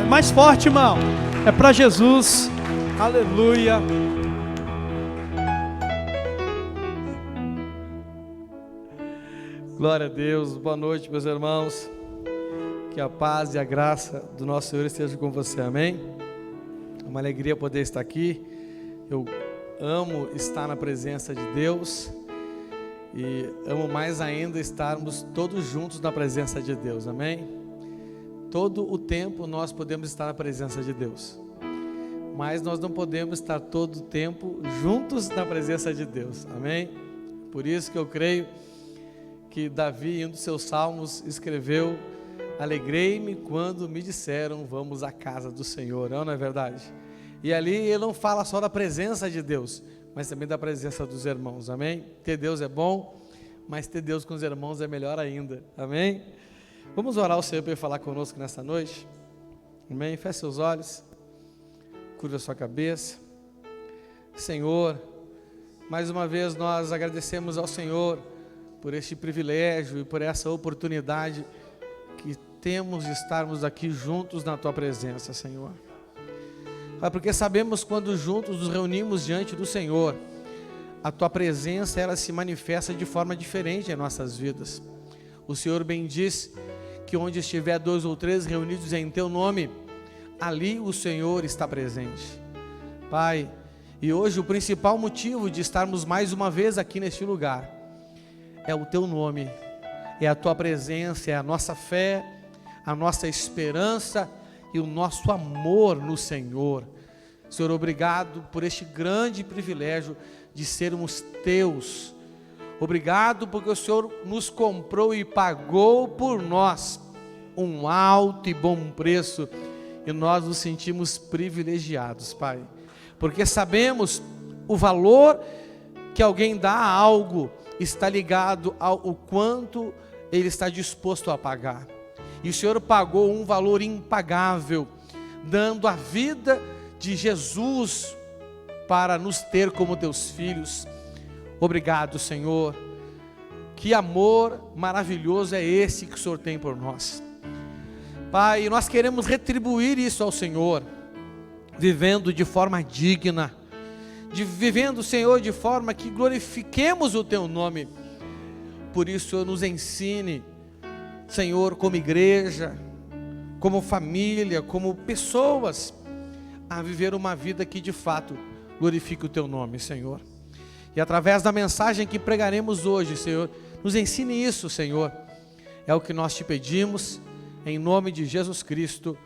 Mais forte, irmão. É para Jesus. Aleluia. Glória a Deus. Boa noite, meus irmãos. Que a paz e a graça do nosso Senhor esteja com você. Amém? É uma alegria poder estar aqui. Eu amo estar na presença de Deus. E amo mais ainda estarmos todos juntos na presença de Deus. Amém? Todo o tempo nós podemos estar na presença de Deus, mas nós não podemos estar todo o tempo juntos na presença de Deus, amém? Por isso que eu creio que Davi, em um dos seus salmos, escreveu: alegrei-me quando me disseram, vamos à casa do Senhor, não é verdade? E ali ele não fala só da presença de Deus, mas também da presença dos irmãos, amém? Ter Deus é bom, mas ter Deus com os irmãos é melhor ainda, amém? Vamos orar ao Senhor para Ele falar conosco nessa noite. Amém? Feche seus olhos. Curva a sua cabeça. Senhor, mais uma vez nós agradecemos ao Senhor por este privilégio e por essa oportunidade que temos de estarmos aqui juntos na Tua presença, Senhor. Pai, porque sabemos quando juntos nos reunimos diante do Senhor, a Tua presença ela se manifesta de forma diferente em nossas vidas. O Senhor bem diz que onde estiver 2 ou 3 reunidos em Teu nome, ali o Senhor está presente. Pai, e hoje o principal motivo de estarmos mais uma vez aqui neste lugar é o Teu nome, é a Tua presença, é a nossa fé, a nossa esperança e o nosso amor no Senhor. Senhor, obrigado por este grande privilégio de sermos Teus. Obrigado porque o Senhor nos comprou e pagou por nós um alto e bom preço, e nós nos sentimos privilegiados, Pai, porque sabemos o valor que alguém dá a algo está ligado ao quanto ele está disposto a pagar, e o Senhor pagou um valor impagável, dando a vida de Jesus para nos ter como Teus filhos. Obrigado, Senhor. Que amor maravilhoso é esse que o Senhor tem por nós. Pai, nós queremos retribuir isso ao Senhor, vivendo de forma digna, vivendo, Senhor, de forma que glorifiquemos o Teu nome. Por isso, Senhor, nos ensine, Senhor, como igreja, como família, como pessoas, a viver uma vida que de fato glorifique o Teu nome, Senhor. E através da mensagem que pregaremos hoje, Senhor, nos ensine isso, Senhor. É o que nós Te pedimos, em nome de Jesus Cristo.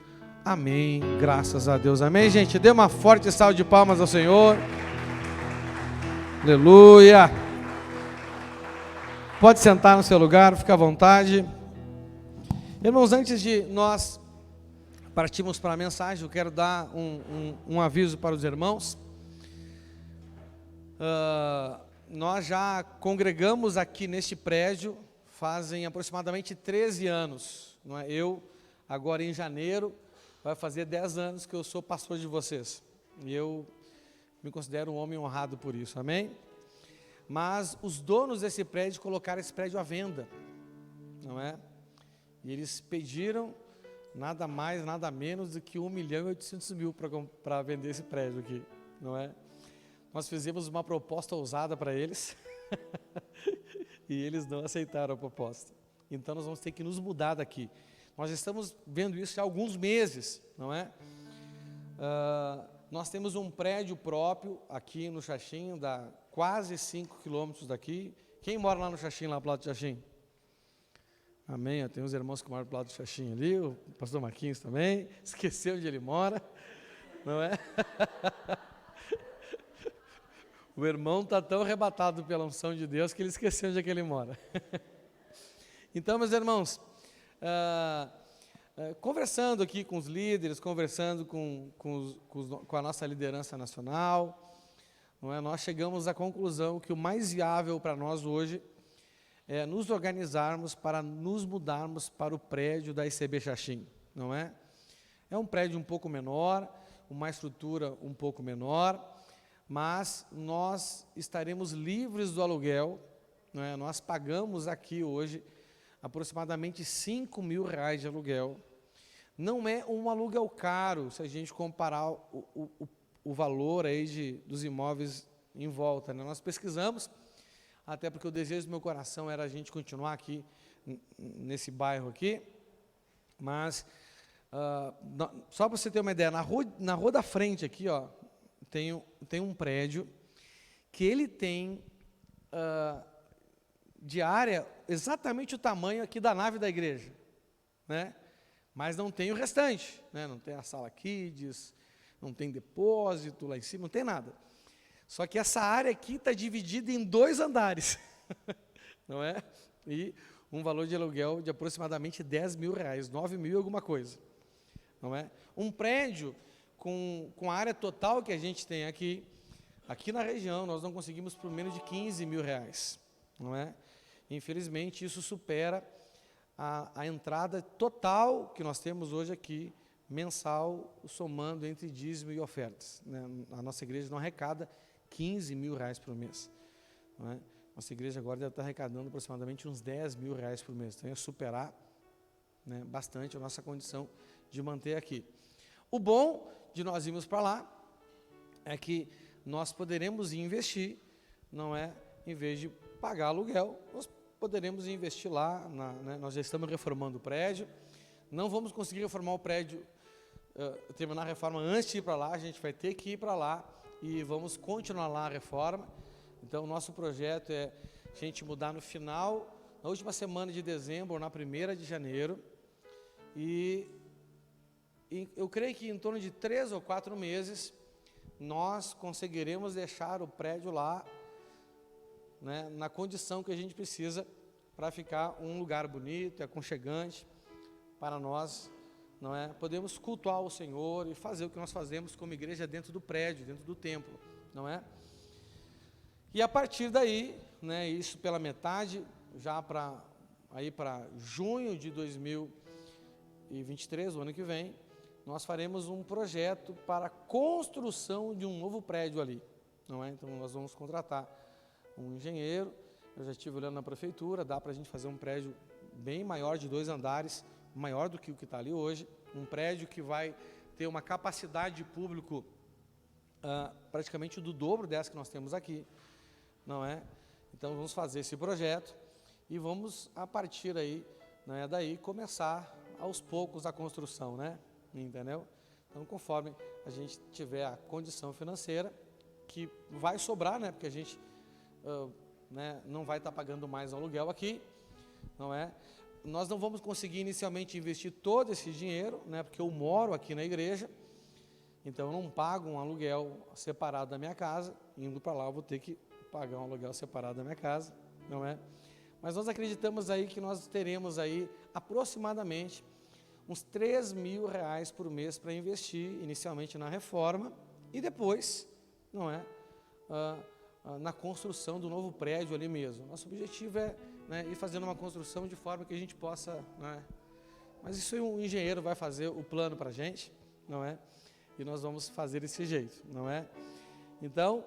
Amém. Graças a Deus. Amém, gente? Dê uma forte salva de palmas ao Senhor. Aleluia. Pode sentar no seu lugar, fica à vontade. Irmãos, antes de nós partirmos para a mensagem, eu quero dar um aviso para os irmãos. Nós já congregamos aqui neste prédio fazem aproximadamente 13 anos, não é? Eu, agora em janeiro, vai fazer 10 anos que eu sou pastor de vocês, e eu me considero um homem honrado por isso, amém? Mas os donos desse prédio colocaram esse prédio à venda, não é? E eles pediram nada mais, nada menos do que 1.800.000 para vender esse prédio aqui, não é? Nós fizemos uma proposta ousada para eles e eles não aceitaram a proposta. Então nós vamos ter que nos mudar daqui. Nós estamos vendo isso há alguns meses, não é? Nós temos um prédio próprio aqui no Xaxim, dá quase 5 quilômetros daqui. Quem mora lá no Xaxim, lá pro lado do Xaxim? Amém, tem uns irmãos que moram pro lado do Xaxim ali, o pastor Marquinhos também, esqueceu onde ele mora, não é? O irmão está tão arrebatado pela unção de Deus que ele esqueceu onde é que ele mora. Então, meus irmãos, conversando aqui com os líderes, conversando com a nossa liderança nacional, não é? Nós chegamos à conclusão que o mais viável para nós hoje é nos organizarmos para nos mudarmos para o prédio da ICB Xaxim, não é? É um prédio um pouco menor, uma estrutura um pouco menor, mas nós estaremos livres do aluguel, não é? Nós pagamos aqui hoje aproximadamente R$5.000 de aluguel. não é um aluguel caro, se a gente comparar o valor aí dos imóveis em volta, né? Nós pesquisamos, até porque o desejo do meu coração era a gente continuar aqui, nesse bairro aqui, mas, só para você ter uma ideia, na rua da frente aqui, ó, tem um prédio que ele tem de área exatamente o tamanho aqui da nave da igreja, né? Mas não tem o restante, né? Não tem a sala kids, não tem depósito lá em cima, não tem nada. Só que essa área aqui está dividida em 2 andares, não é? E um valor de aluguel de aproximadamente R$10.000, 9.000 alguma coisa, não é? Um prédio com a área total que a gente tem aqui na região, nós não conseguimos por menos de R$15.000, não é? Infelizmente, isso supera a entrada total que nós temos hoje aqui, mensal, somando entre dízimo e ofertas, né? A nossa igreja não arrecada R$15.000 por mês, não é? Nossa igreja agora deve estar arrecadando aproximadamente uns R$10.000 por mês, então ia superar, né, bastante a nossa condição de manter aqui. O bom de nós irmos para lá é que nós poderemos investir, não é? Em vez de pagar aluguel, nós poderemos investir lá, né? Nós já estamos reformando o prédio, não vamos conseguir reformar o prédio, terminar a reforma antes de ir para lá, a gente vai ter que ir para lá e vamos continuar lá a reforma. Então, o nosso projeto é a gente mudar no final, na última semana de dezembro ou na 1ª de janeiro, e eu creio que em torno de 3 ou 4 meses, nós conseguiremos deixar o prédio lá, né, na condição que a gente precisa para ficar um lugar bonito e aconchegante para nós, não é? Podemos cultuar o Senhor e fazer o que nós fazemos como igreja dentro do prédio, dentro do templo, não é? E a partir daí, né, isso pela metade, já para junho de 2023, o ano que vem, nós faremos um projeto para a construção de um novo prédio ali, não é? Então nós vamos contratar um engenheiro. Eu já estive olhando na prefeitura, dá para a gente fazer um prédio bem maior, de 2 andares, maior do que o que está ali hoje, um prédio que vai ter uma capacidade de público praticamente do dobro dessa que nós temos aqui, não é? Então vamos fazer esse projeto e vamos, a partir aí, né, daí começar aos poucos a construção, né? Entendeu? Então, conforme a gente tiver a condição financeira, que vai sobrar, né? Porque a gente né, não vai estar pagando mais aluguel aqui, não é? Nós não vamos conseguir inicialmente investir todo esse dinheiro, né? Porque eu moro aqui na igreja, então eu não pago um aluguel separado da minha casa. Indo para lá eu vou ter que pagar um aluguel separado da minha casa, não é? Mas nós acreditamos aí que nós teremos aí aproximadamente uns R$3.000 por mês para investir inicialmente na reforma e depois, não é, na construção do novo prédio ali mesmo. Nosso objetivo é, né, ir fazendo uma construção de forma que a gente possa, né, mas isso aí um engenheiro vai fazer o plano para a gente, não é? E nós vamos fazer desse jeito, não é? Então,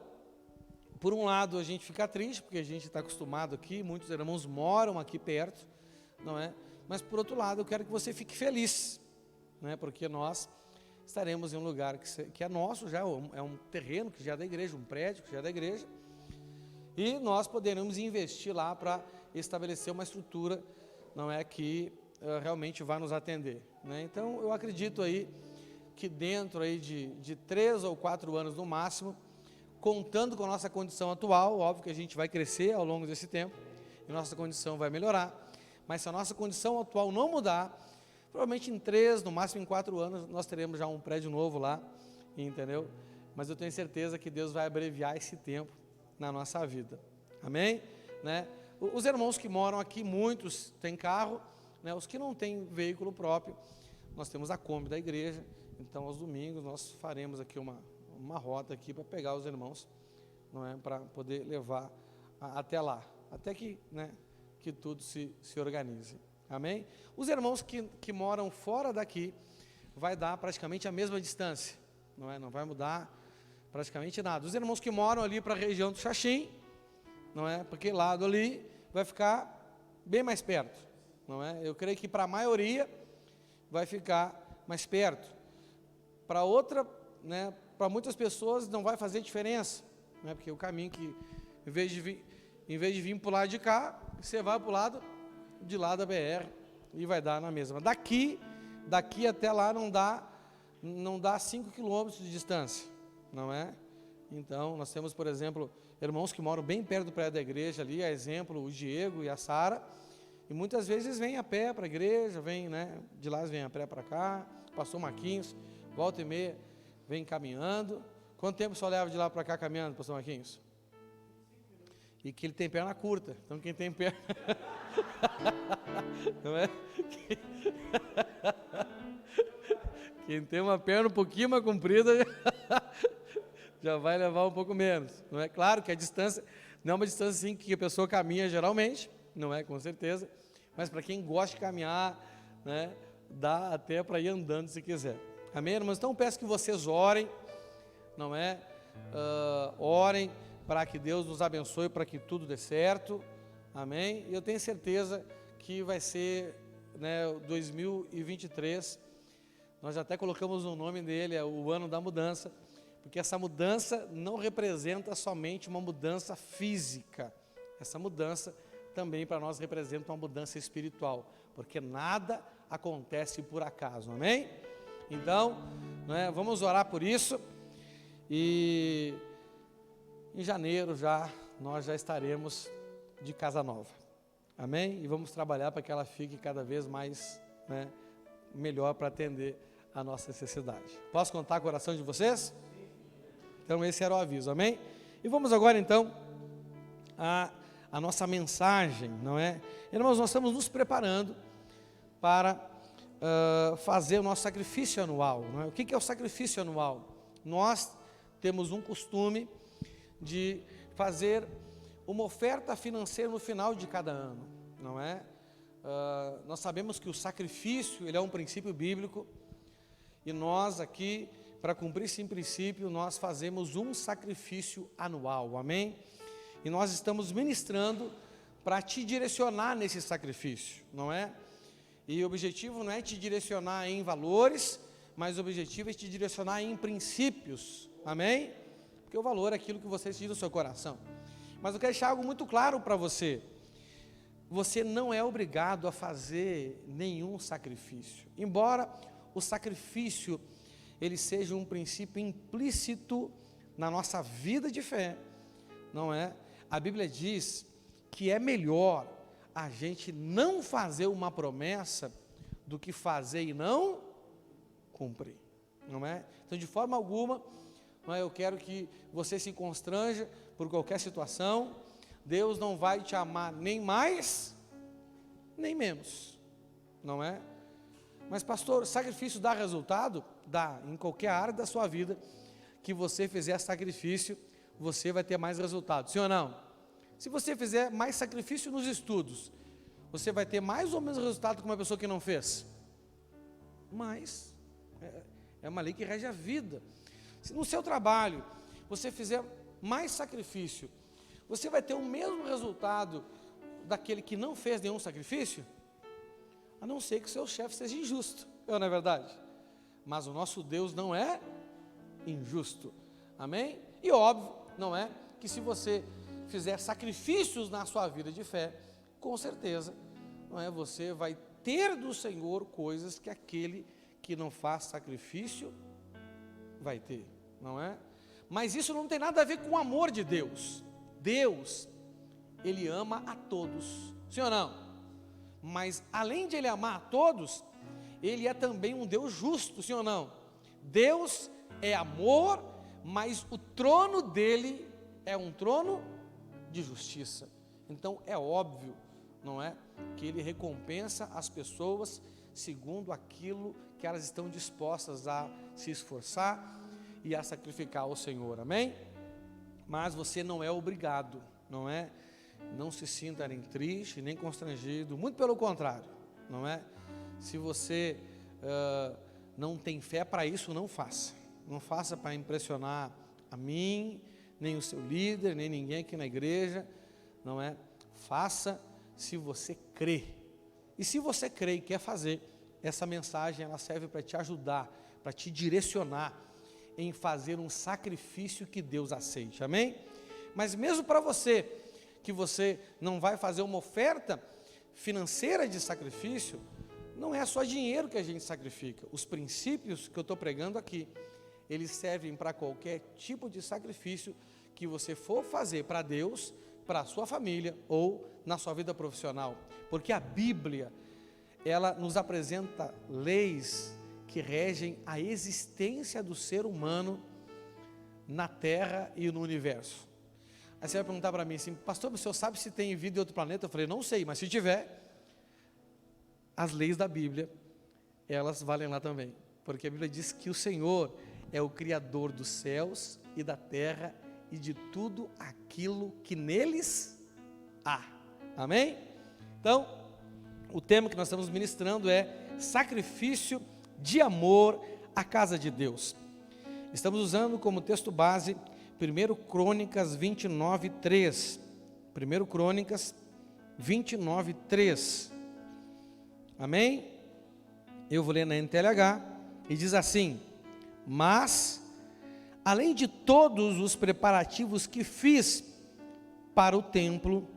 por um lado a gente fica triste porque a gente está acostumado aqui, muitos irmãos moram aqui perto, não é? Mas por outro lado eu quero que você fique feliz, né? Porque nós estaremos em um lugar que é nosso, já é um terreno que já é da igreja, um prédio que já é da igreja, e nós poderemos investir lá para estabelecer uma estrutura, não é, que realmente vai nos atender, né? Então eu acredito aí que dentro aí de 3 ou 4 anos no máximo, contando com a nossa condição atual, óbvio que a gente vai crescer ao longo desse tempo, e nossa condição vai melhorar, mas se a nossa condição atual não mudar, provavelmente em 3, no máximo em 4 anos, nós teremos já um prédio novo lá, entendeu? Mas eu tenho certeza que Deus vai abreviar esse tempo na nossa vida, amém? Né? Os irmãos que moram aqui, muitos têm carro, né? Os que não têm veículo próprio, nós temos a Kombi da igreja, então aos domingos nós faremos aqui uma rota aqui para pegar os irmãos, não é, para poder levar até lá, até que, né, que tudo se organize, amém? Os irmãos que moram fora daqui, vai dar praticamente a mesma distância, não é? Não vai mudar praticamente nada. Os irmãos que moram ali para a região do Xaxim, não é? Porque lado ali vai ficar bem mais perto, não é? Eu creio que para a maioria vai ficar mais perto. Para outra, né, para muitas pessoas não vai fazer diferença, né, porque o caminho que, em vez de vir para o lado de cá, você vai para o lado de lá da BR e vai dar na mesma. Daqui até lá não dá 5 quilômetros de distância, não é? Então, nós temos, por exemplo, irmãos que moram bem perto do prédio da igreja ali, a exemplo, o Diego e a Sara, e muitas vezes vêm a pé para a igreja, vêm, né, de lá vêm a pé para cá, pastor Marquinhos, volta e meia, vem caminhando. Quanto tempo só leva de lá para cá caminhando, pastor Marquinhos? E que ele tem perna curta, então quem tem perna... não é? Quem tem uma perna um pouquinho mais comprida já vai levar um pouco menos, não é? Claro que a distância não é uma distância assim que a pessoa caminha geralmente, não é, com certeza, mas para quem gosta de caminhar, né, dá até para ir andando se quiser. Amém, irmãos? Então peço que vocês orem, não é? Orem para que Deus nos abençoe, para que tudo dê certo, amém? E eu tenho certeza que vai ser, né, 2023, nós até colocamos o nome dele, é o ano da mudança, porque essa mudança não representa somente uma mudança física, essa mudança também para nós representa uma mudança espiritual, porque nada acontece por acaso, amém? Então, né, vamos orar por isso, e em janeiro nós já estaremos de casa nova, amém? E vamos trabalhar para que ela fique cada vez mais, né, melhor para atender a nossa necessidade. Posso contar com a oração de vocês? Então esse era o aviso, amém? E vamos agora então a nossa mensagem, não é? Irmãos, nós estamos nos preparando para fazer o nosso sacrifício anual, não é? O que é o sacrifício anual? Nós temos um costume de fazer uma oferta financeira no final de cada ano, não é? Nós sabemos que o sacrifício, ele é um princípio bíblico, e nós aqui, para cumprir esse princípio, nós fazemos um sacrifício anual, amém? E nós estamos ministrando para te direcionar nesse sacrifício, não é? E o objetivo não é te direcionar em valores, mas o objetivo é te direcionar em princípios, amém? Porque o valor é aquilo que você decide no seu coração. Mas eu quero deixar algo muito claro para você. Você não é obrigado a fazer nenhum sacrifício, embora o sacrifício ele seja um princípio implícito na nossa vida de fé, não é? A Bíblia diz que é melhor a gente não fazer uma promessa do que fazer e não cumprir, não é? Então, de forma alguma, não é, eu quero que você se constranja por qualquer situação. Deus não vai te amar nem mais, nem menos, não é? Mas pastor, sacrifício dá resultado? Dá, em qualquer área da sua vida que você fizer sacrifício, você vai ter mais resultado, sim ou não? Se você fizer mais sacrifício nos estudos, você vai ter mais ou menos resultado que uma pessoa que não fez? Mas, é uma lei que rege a vida. Se no seu trabalho, você fizer mais sacrifício, você vai ter o mesmo resultado daquele que não fez nenhum sacrifício? A não ser que o seu chefe seja injusto, não é verdade? Mas o nosso Deus não é injusto, amém? E óbvio, não é? Que se você fizer sacrifícios na sua vida de fé, com certeza, não é? Você vai ter do Senhor coisas que aquele que não faz sacrifício vai ter, não é? Mas isso não tem nada a ver com o amor de Deus. Deus, Ele ama a todos, sim ou não? Mas além de Ele amar a todos, Ele é também um Deus justo, sim ou não? Deus é amor, mas o trono dEle é um trono de justiça. Então é óbvio, não é? Que Ele recompensa as pessoas segundo aquilo que elas estão dispostas a se esforçar e a sacrificar ao Senhor, amém? Mas você não é obrigado, não é? Não se sinta nem triste, nem constrangido, muito pelo contrário, não é? Se você não tem fé para isso, não faça. Não faça para impressionar a mim, nem o seu líder, nem ninguém aqui na igreja, não é? Faça se você crê. E se você crê e quer fazer, essa mensagem ela serve para te ajudar, para te direcionar em fazer um sacrifício que Deus aceite, amém? Mas mesmo para você, que você não vai fazer uma oferta financeira de sacrifício, não é só dinheiro que a gente sacrifica. Os princípios que eu estou pregando aqui, eles servem para qualquer tipo de sacrifício que você for fazer para Deus, para a sua família ou na sua vida profissional. Porque a Bíblia, ela nos apresenta leis que regem a existência do ser humano na Terra e no universo. Aí você vai perguntar para mim assim, pastor, o senhor sabe se tem vida em outro planeta? Eu falei, não sei, mas se tiver, as leis da Bíblia, elas valem lá também. Porque a Bíblia diz que o Senhor é o Criador dos céus e da terra e de tudo aquilo que neles há. Amém? Então, o tema que nós estamos ministrando é sacrifício de amor à casa de Deus. Estamos usando como texto base 1 Crônicas 29, 3. 1 Crônicas 29, 3. Amém? Eu vou ler na NTLH e diz assim: mas, além de todos os preparativos que fiz para o templo,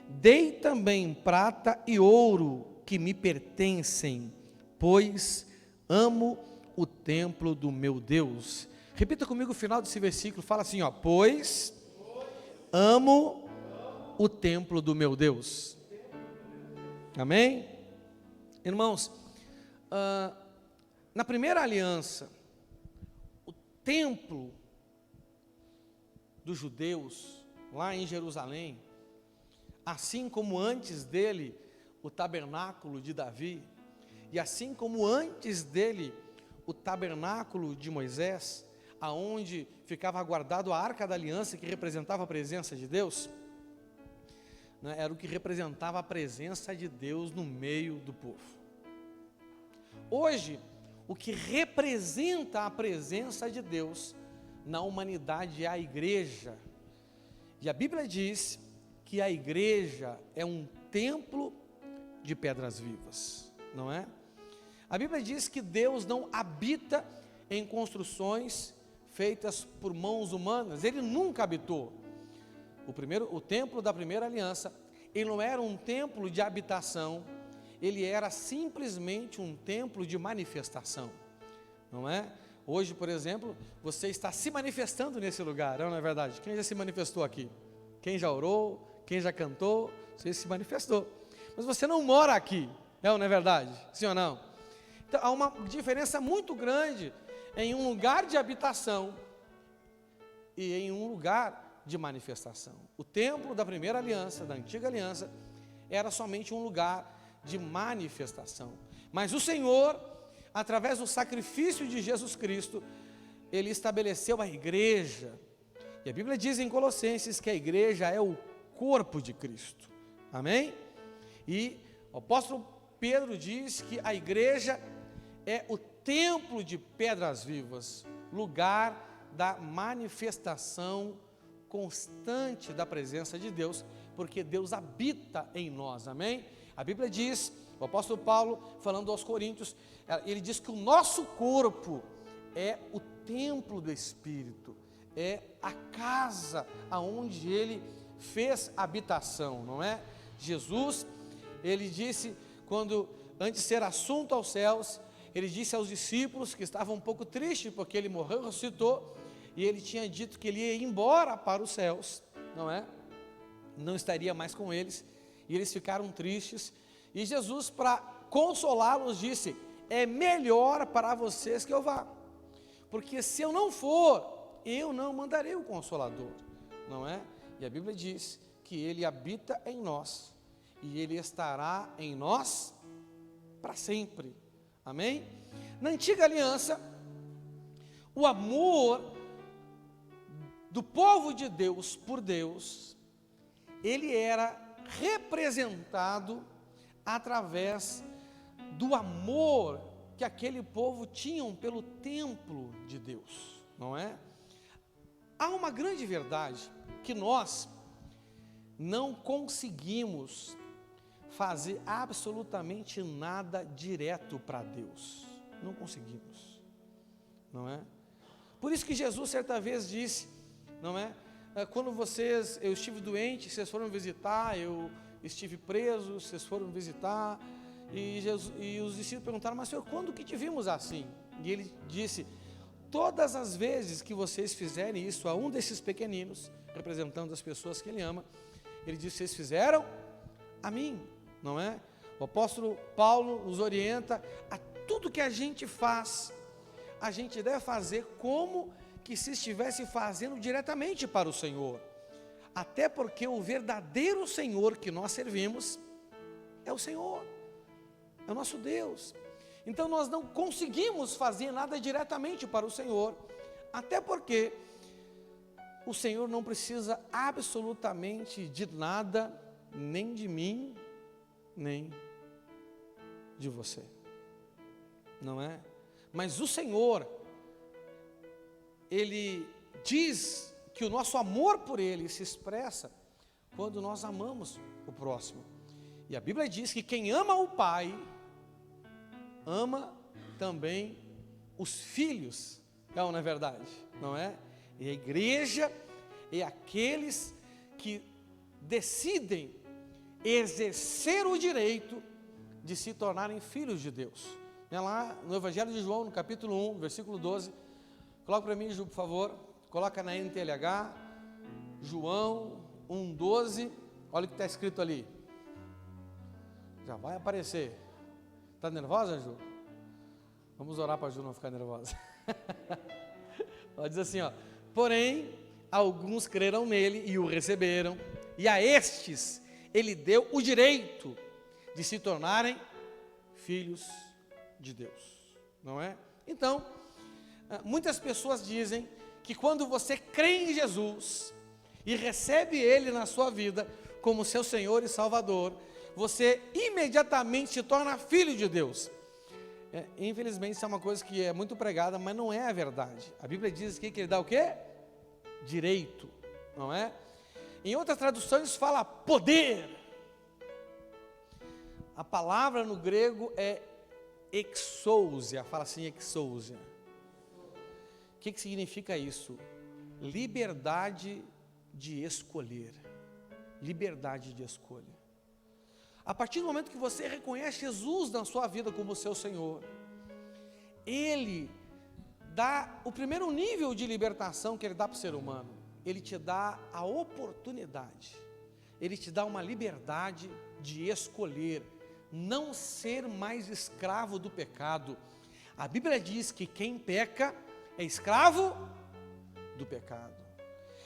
dei também prata e ouro que me pertencem, pois amo o templo do meu Deus. Repita comigo o final desse versículo, fala assim, ó, pois amo o templo do meu Deus. Amém? Irmãos, na primeira aliança, o templo dos judeus, lá em Jerusalém, assim como antes dele, o tabernáculo de Davi, e assim como antes dele, o tabernáculo de Moisés, aonde ficava guardado a arca da aliança, que representava a presença de Deus, né, era o que representava a presença de Deus no meio do povo. Hoje, o que representa a presença de Deus na humanidade é a igreja, e a Bíblia diz que a igreja é um templo de pedras vivas, não é? A Bíblia diz que Deus não habita em construções feitas por mãos humanas. Ele nunca habitou. O templo da primeira aliança, ele não era um templo de habitação, ele era simplesmente um templo de manifestação, não é? Hoje, por exemplo, você está se manifestando nesse lugar, não é verdade? Quem já se manifestou aqui? Quem já orou? Quem já cantou? Você se manifestou. Mas você não mora aqui, não é verdade? Sim ou não? Então, há uma diferença muito grande em um lugar de habitação e em um lugar de manifestação. O templo da primeira aliança, da antiga aliança, era somente um lugar de manifestação. Mas o Senhor, através do sacrifício de Jesus Cristo, Ele estabeleceu a igreja. E a Bíblia diz em Colossenses que a igreja é o corpo de Cristo. Amém? E o apóstolo Pedro diz que a igreja é o templo de pedras vivas, lugar da manifestação constante da presença de Deus, porque Deus habita em nós, amém? A Bíblia diz, o apóstolo Paulo, falando aos Coríntios, ele diz que o nosso corpo é o templo do Espírito, é a casa aonde ele fez habitação, não é? Jesus, ele disse, quando antes de ser assunto aos céus, ele disse aos discípulos que estavam um pouco tristes, porque ele morreu, ressuscitou, e ele tinha dito que ele ia embora para os céus, não é? Não estaria mais com eles, e eles ficaram tristes, e Jesus, para consolá-los, disse, é melhor para vocês que eu vá, porque se eu não for, eu não mandarei o Consolador, não é? E a Bíblia diz que ele habita em nós, e ele estará em nós para sempre. Amém? Na antiga aliança, o amor do povo de Deus por Deus, ele era representado através do amor que aquele povo tinha pelo templo de Deus, não é? Há uma grande verdade que nós não conseguimos fazer absolutamente nada direto para Deus. Não conseguimos, não é? Por isso que Jesus certa vez disse, não é? Quando eu estive doente, vocês foram visitar, eu estive preso, vocês foram visitar, e os discípulos perguntaram, mas Senhor, quando que te vimos assim? E ele disse, todas as vezes que vocês fizerem isso a um desses pequeninos, representando as pessoas que ele ama, ele disse, vocês fizeram a mim, não é? O apóstolo Paulo nos orienta a tudo que a gente faz, a gente deve fazer como que se estivesse fazendo diretamente para o Senhor, até porque o verdadeiro Senhor que nós servimos é o Senhor, é o nosso Deus. Então nós não conseguimos fazer nada diretamente para o Senhor, até porque o Senhor não precisa absolutamente de nada, nem de mim, nem de você, não é? Mas o Senhor, Ele diz que o nosso amor por Ele se expressa quando nós amamos o próximo. E a Bíblia diz que quem ama o Pai, ama também os filhos, não é verdade? Não é? E a igreja é aqueles que decidem exercer o direito de se tornarem filhos de Deus. É lá no Evangelho de João, no capítulo 1, versículo 12. Coloca para mim, Ju, por favor. Coloca na NTLH, João 1,12. Olha o que está escrito ali. Já vai aparecer. Está nervosa, Ju? Vamos orar para a Ju não ficar nervosa. Ela diz assim, ó. Porém, alguns creram nele e o receberam. E a estes ele deu o direito de se tornarem filhos de Deus. Não é? Então, muitas pessoas dizem que quando você crê em Jesus e recebe Ele na sua vida como seu Senhor e Salvador, você imediatamente se torna filho de Deus. Infelizmente isso é uma coisa que é muito pregada, mas não é a verdade. A Bíblia diz aqui que Ele dá o quê? Direito, não é? Em outras traduções fala poder. A palavra no grego é exousia, fala assim, exousia. O que significa isso? Liberdade de escolher. Liberdade de escolha. A partir do momento que você reconhece Jesus na sua vida como seu Senhor, Ele dá o primeiro nível de libertação que Ele dá para o ser humano. Ele te dá a oportunidade, Ele te dá uma liberdade de escolher, não ser mais escravo do pecado. A Bíblia diz que quem peca é escravo do pecado.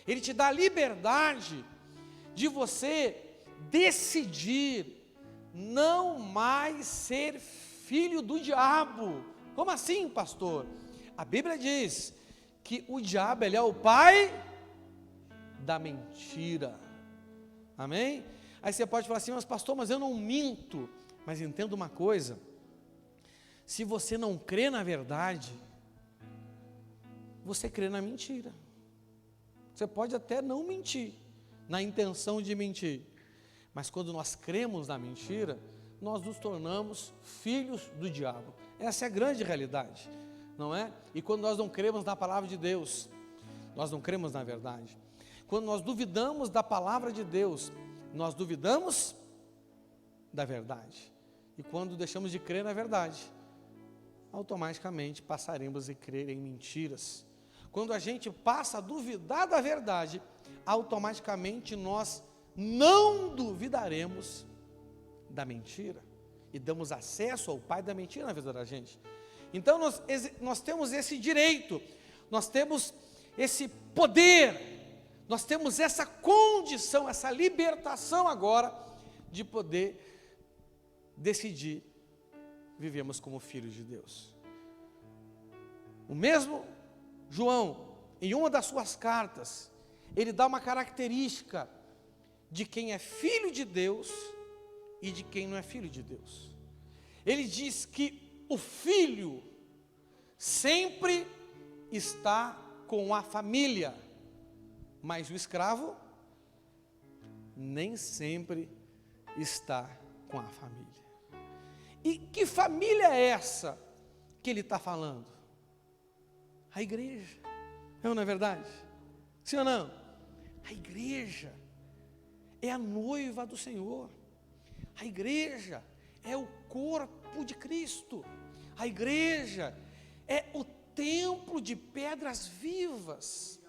Ele te dá a liberdade de você decidir não mais ser filho do diabo. Como assim, pastor? A Bíblia diz que o diabo, ele é o pai da mentira. Amém? Aí você pode falar assim, mas pastor, mas eu não minto. Mas entenda uma coisa, se você não crê na verdade, você crê na mentira. Você pode até não mentir, na intenção de mentir, mas quando nós cremos na mentira, nós nos tornamos filhos do diabo. Essa é a grande realidade, não é? E quando nós não cremos na palavra de Deus, nós não cremos na verdade. Quando nós duvidamos da palavra de Deus, nós duvidamos da verdade. E quando deixamos de crer na verdade, automaticamente passaremos a crer em mentiras. Quando a gente passa a duvidar da verdade, automaticamente nós não duvidaremos da mentira e damos acesso ao pai da mentira na vida da gente. Então nós temos esse direito, nós temos esse poder, nós temos essa condição, essa libertação agora de poder decidir vivemos como filhos de Deus. O mesmo João, em uma das suas cartas, ele dá uma característica de quem é filho de Deus e de quem não é filho de Deus. Ele diz que o filho sempre está com a família, mas o escravo nem sempre está com a família. E que família é essa que ele está falando? A igreja. É ou não é verdade? Sim ou não? A igreja é a noiva do Senhor. A igreja é o corpo de Cristo. A igreja é o templo de pedras vivas.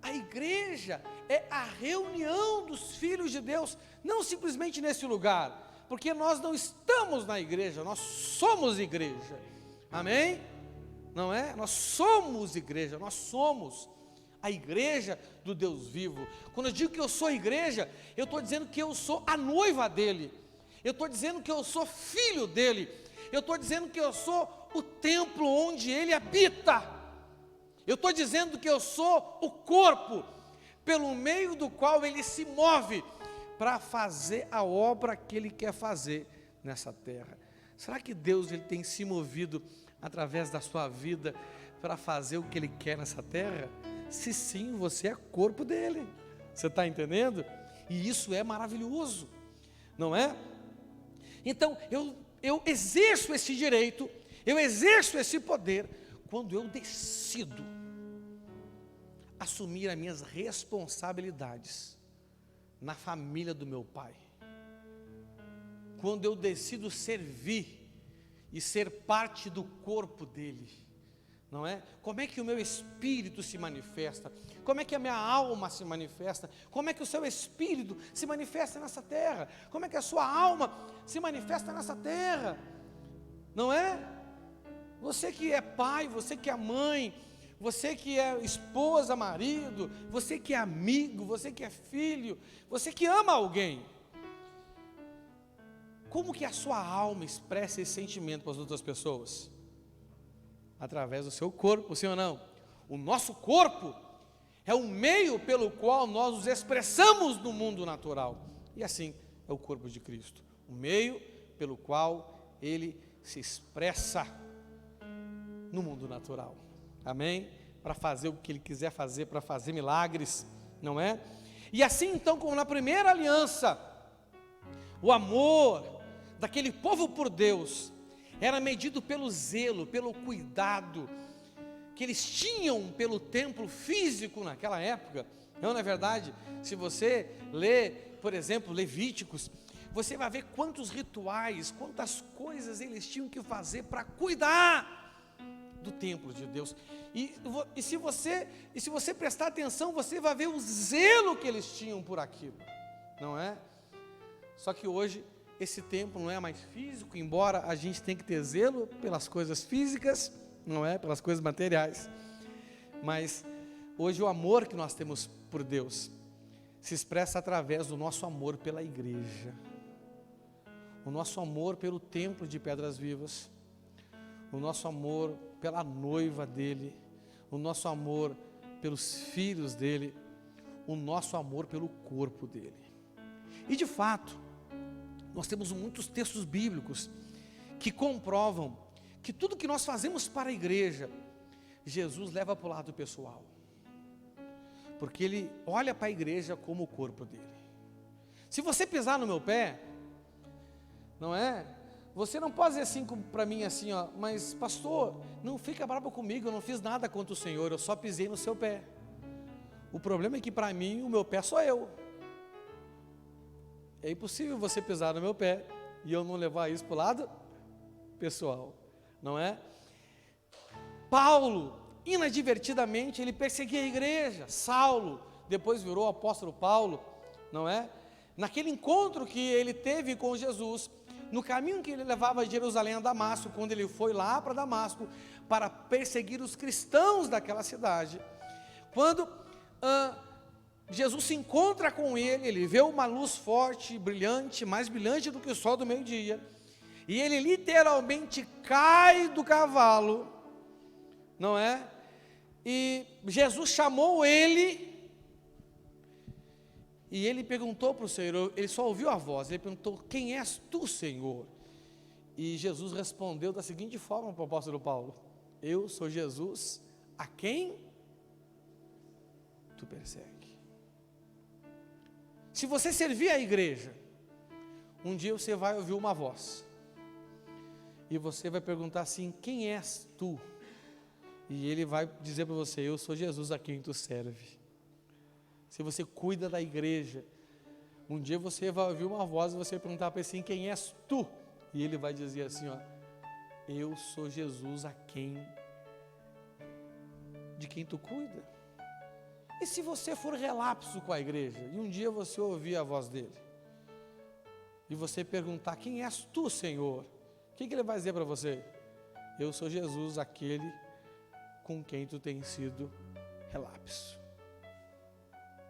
A igreja é a reunião dos filhos de Deus, não simplesmente nesse lugar, porque nós não estamos na igreja, nós somos igreja. Amém? Não é? Nós somos igreja, nós somos a igreja do Deus vivo. Quando eu digo que eu sou igreja, eu estou dizendo que eu sou a noiva dele. Eu estou dizendo que eu sou filho dele. Eu estou dizendo que eu sou o templo onde ele habita. Eu estou dizendo que eu sou o corpo pelo meio do qual ele se move para fazer a obra que ele quer fazer nessa terra. Será que Deus ele tem se movido através da sua vida para fazer o que ele quer nessa terra? Se sim, você é corpo dele. Você está entendendo? E isso é maravilhoso, não é? Então, eu exerço esse direito, eu exerço esse poder, quando eu decido assumir as minhas responsabilidades na família do meu pai. Quando eu decido servir e ser parte do corpo dele. Não é? Como é que o meu espírito se manifesta? Como é que a minha alma se manifesta? Como é que o seu espírito se manifesta nessa terra? Como é que a sua alma se manifesta nessa terra? Não é? Você que é pai, você que é mãe, você que é esposa, marido, você que é amigo, você que é filho, você que ama alguém. Como que a sua alma expressa esse sentimento para as outras pessoas? Através do seu corpo, sim ou não? O nosso corpo é o meio pelo qual nós nos expressamos no mundo natural. E assim é o corpo de Cristo. O meio pelo qual ele se expressa no mundo natural. Amém? Para fazer o que ele quiser fazer, para fazer milagres, não é? E assim então, como na primeira aliança, o amor daquele povo por Deus era medido pelo zelo, pelo cuidado que eles tinham pelo templo físico naquela época. Não é verdade? Se você lê, por exemplo, Levíticos, você vai ver quantos rituais, quantas coisas eles tinham que fazer para cuidar do templo de Deus. E se você prestar atenção, você vai ver o zelo que eles tinham por aquilo, não é? Só que hoje esse templo não é mais físico, embora a gente tenha que ter zelo pelas coisas físicas, não é? Pelas coisas materiais. Mas hoje o amor que nós temos por Deus se expressa através do nosso amor pela igreja, o nosso amor pelo templo de pedras vivas, o nosso amor pela noiva dele, o nosso amor pelos filhos dele, o nosso amor pelo corpo dele. E de fato, nós temos muitos textos bíblicos que comprovam que tudo que nós fazemos para a igreja, Jesus leva para o lado pessoal, porque ele olha para a igreja como o corpo dele. Se você pisar no meu pé, não é? Você não pode dizer assim para mim assim, ó, mas pastor, não fica bravo comigo, eu não fiz nada contra o Senhor, eu só pisei no seu pé. O problema é que para mim o meu pé sou eu. É impossível você pisar no meu pé e eu não levar isso para o lado pessoal, não é? Paulo, inadvertidamente, ele perseguia a igreja. Saulo, depois virou o apóstolo Paulo, não é? Naquele encontro que ele teve com Jesus, no caminho que ele levava de Jerusalém a Damasco, quando ele foi lá para Damasco, para perseguir os cristãos daquela cidade, quando Jesus se encontra com ele, ele vê uma luz forte, brilhante, mais brilhante do que o sol do meio-dia, e ele literalmente cai do cavalo, não é? E Jesus chamou ele, e ele perguntou para o Senhor, ele só ouviu a voz, ele perguntou: quem és tu, Senhor? E Jesus respondeu da seguinte forma para o apóstolo Paulo: eu sou Jesus, a quem tu persegue. Se você servir a igreja, Um dia você vai ouvir uma voz, e você vai perguntar assim: quem és tu? E ele vai dizer para você: eu sou Jesus a quem tu serve. Se você cuida da igreja, um dia você vai ouvir uma voz e você vai perguntar para ele assim: quem és tu? E ele vai dizer assim: ó, eu sou Jesus de quem tu cuida. E se você for relapso com a igreja, e um dia você ouvir a voz dele, e você perguntar: quem és tu, Senhor? O que ele vai dizer para você? Eu sou Jesus, aquele com quem tu tens sido relapso.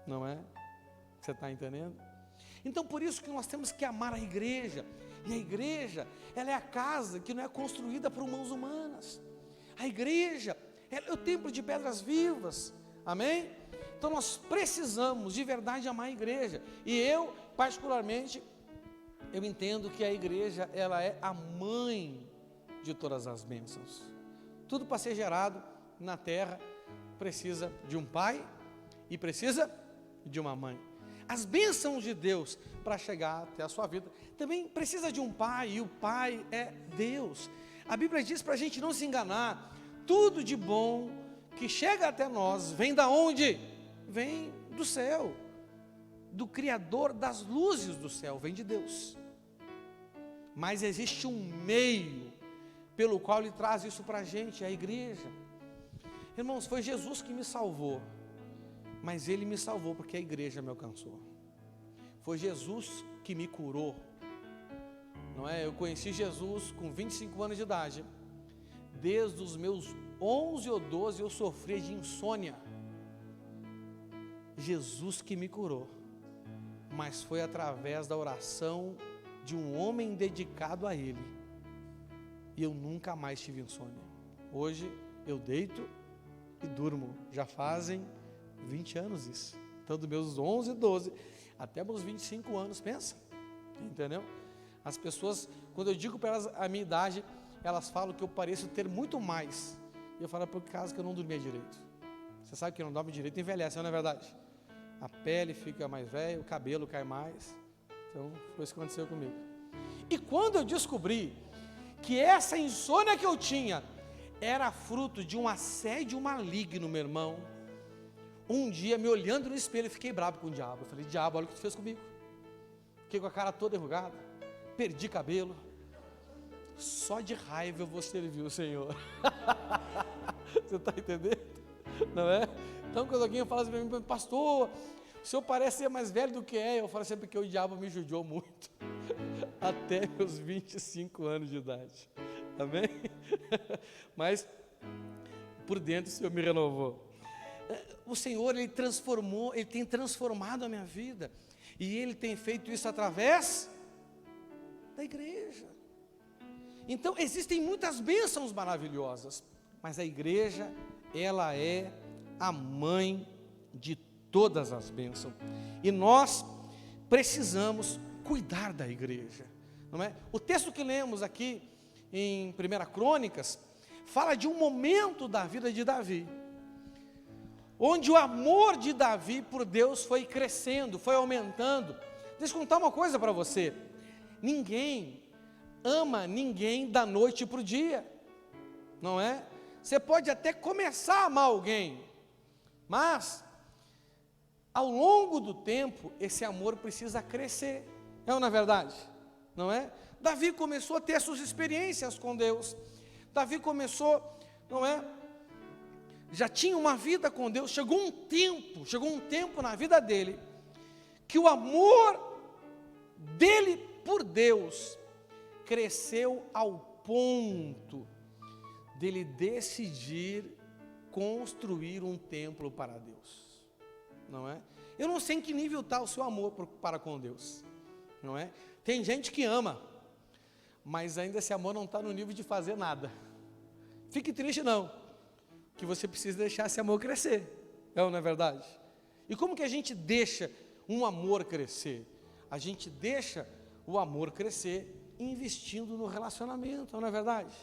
Não é? Você está entendendo? Então por isso que nós temos que amar a igreja. E a igreja, ela é a casa que não é construída por mãos humanas. A igreja é o templo de pedras vivas. Amém? Então nós precisamos de verdade amar a igreja. E eu, particularmente, eu entendo que a igreja, ela é a mãe de todas as bênçãos. Tudo para ser gerado na terra precisa de um pai e precisa de uma mãe. As bênçãos de Deus para chegar até a sua vida também precisa de um pai, e o pai é Deus. A Bíblia diz para a gente não se enganar: tudo de bom que chega até nós vem da onde? Vem do céu, do Criador das luzes do céu, vem de Deus. Mas existe um meio pelo qual Ele traz isso para a gente, a igreja. Irmãos, foi Jesus que me salvou, mas Ele me salvou porque a igreja me alcançou. Foi Jesus que me curou, não é? Eu conheci Jesus com 25 anos de idade. Desde os meus 11 ou 12 eu sofria de insônia. Jesus que me curou, mas foi através da oração de um homem dedicado a Ele, e eu nunca mais tive insônia. Hoje eu deito e durmo, já fazem 20 anos isso. Então dos meus 11, 12 até meus 25 anos, pensa, entendeu? As pessoas, quando eu digo para elas a minha idade, elas falam que eu pareço ter muito mais. E eu falo: por causa que eu não dormia direito. Você sabe que não dorme direito envelhece, não é verdade? A pele fica mais velha, o cabelo cai mais. Então foi isso que aconteceu comigo. E quando eu descobri que essa insônia que eu tinha era fruto de um assédio maligno, meu irmão, um dia, me olhando no espelho, eu fiquei bravo com o diabo. Eu falei: diabo, olha o que tu fez comigo. Fiquei com a cara toda enrugada, perdi cabelo. Só de raiva eu vou servir o Senhor. Você está entendendo? Não é? Então quando alguém fala assim para mim: pastor, o senhor parece ser mais velho do que é. Eu falo assim: porque o diabo me judiou muito. Até meus 25 anos de idade. Amém? Mas por dentro o Senhor me renovou. O Senhor, Ele transformou, Ele tem transformado a minha vida. E Ele tem feito isso através da igreja. Então existem muitas bênçãos maravilhosas, mas a igreja, ela é a mãe de todas as bênçãos. E nós precisamos cuidar da igreja, não é? O texto que lemos aqui em 1 Crônicas fala de um momento da vida de Davi, onde o amor de Davi por Deus foi crescendo, foi aumentando. Deixa eu contar uma coisa para você: ninguém ama ninguém da noite para o dia, não é? Você pode até começar a amar alguém, mas ao longo do tempo esse amor precisa crescer, é ou não é verdade? Não é? Davi começou a ter suas experiências com Deus. Davi começou, não é? Já tinha uma vida com Deus. Chegou um tempo na vida dele que o amor dele por Deus cresceu ao ponto dele decidir construir um templo para Deus, não é? Eu não sei em que nível está o seu amor para com Deus, não é? Tem gente que ama, mas ainda esse amor não está no nível de fazer nada. Fique triste não, que você precisa deixar esse amor crescer, é ou não é verdade? E como que a gente deixa um amor crescer? A gente deixa o amor crescer investindo no relacionamento, não é verdade?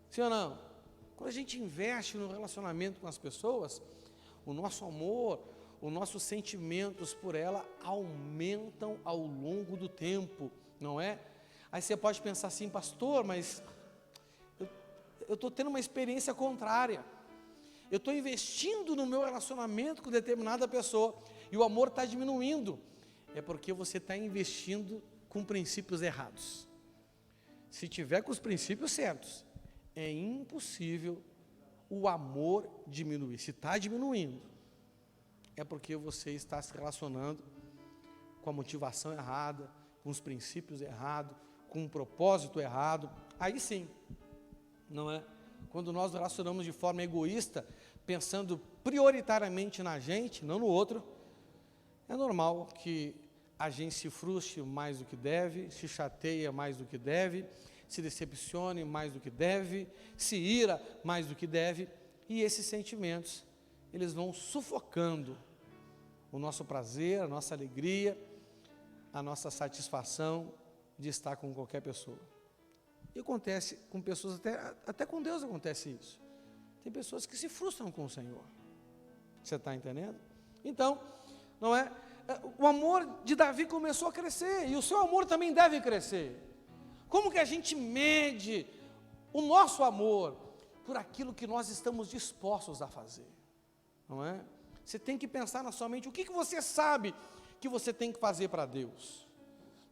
Sim ou não? Quando a gente investe no relacionamento com as pessoas, o nosso amor, os nossos sentimentos por ela aumentam ao longo do tempo, não é? Aí você pode pensar assim, pastor, mas eu estou tendo uma experiência contrária. Eu estou investindo no meu relacionamento com determinada pessoa e o amor está diminuindo. É porque você está investindo com princípios errados. Se tiver com os princípios certos, é impossível o amor diminuir. Se está diminuindo, é porque você está se relacionando com a motivação errada, com os princípios errados, com um propósito errado. Aí sim, não é? Quando nós nos relacionamos de forma egoísta, pensando prioritariamente na gente, não no outro, é normal que a gente se frustre mais do que deve, se chateia mais do que deve, se decepcione mais do que deve, se ira mais do que deve, e esses sentimentos, eles vão sufocando o nosso prazer, a nossa alegria, a nossa satisfação de estar com qualquer pessoa. E acontece com pessoas, até com Deus acontece isso. Tem pessoas que se frustram com o Senhor. Você está entendendo? Então, não é? O amor de Davi começou a crescer, e o seu amor também deve crescer. Como que a gente mede o nosso amor? Por aquilo que nós estamos dispostos a fazer, não é? Você tem que pensar na sua mente, o que você sabe que você tem que fazer para Deus?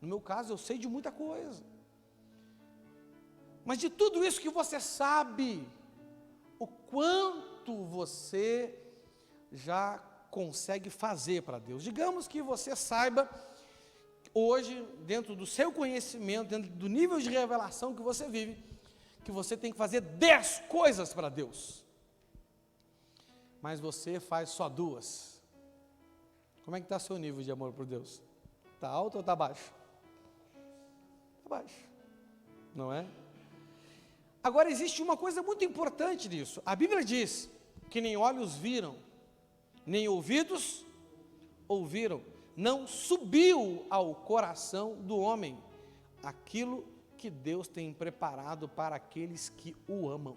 No meu caso, eu sei de muita coisa. Mas de tudo isso que você sabe, o quanto você já consegue fazer para Deus? Digamos que você saiba, hoje, dentro do seu conhecimento, dentro do nível de revelação que você vive, que você tem que fazer 10 coisas para Deus. Mas você faz só 2. Como é que está seu nível de amor por Deus? Está alto ou está baixo? Está baixo, não é? Agora existe uma coisa muito importante nisso. A Bíblia diz que nem olhos viram, nem ouvidos ouviram, não subiu ao coração do homem aquilo que Deus tem preparado para aqueles que o amam.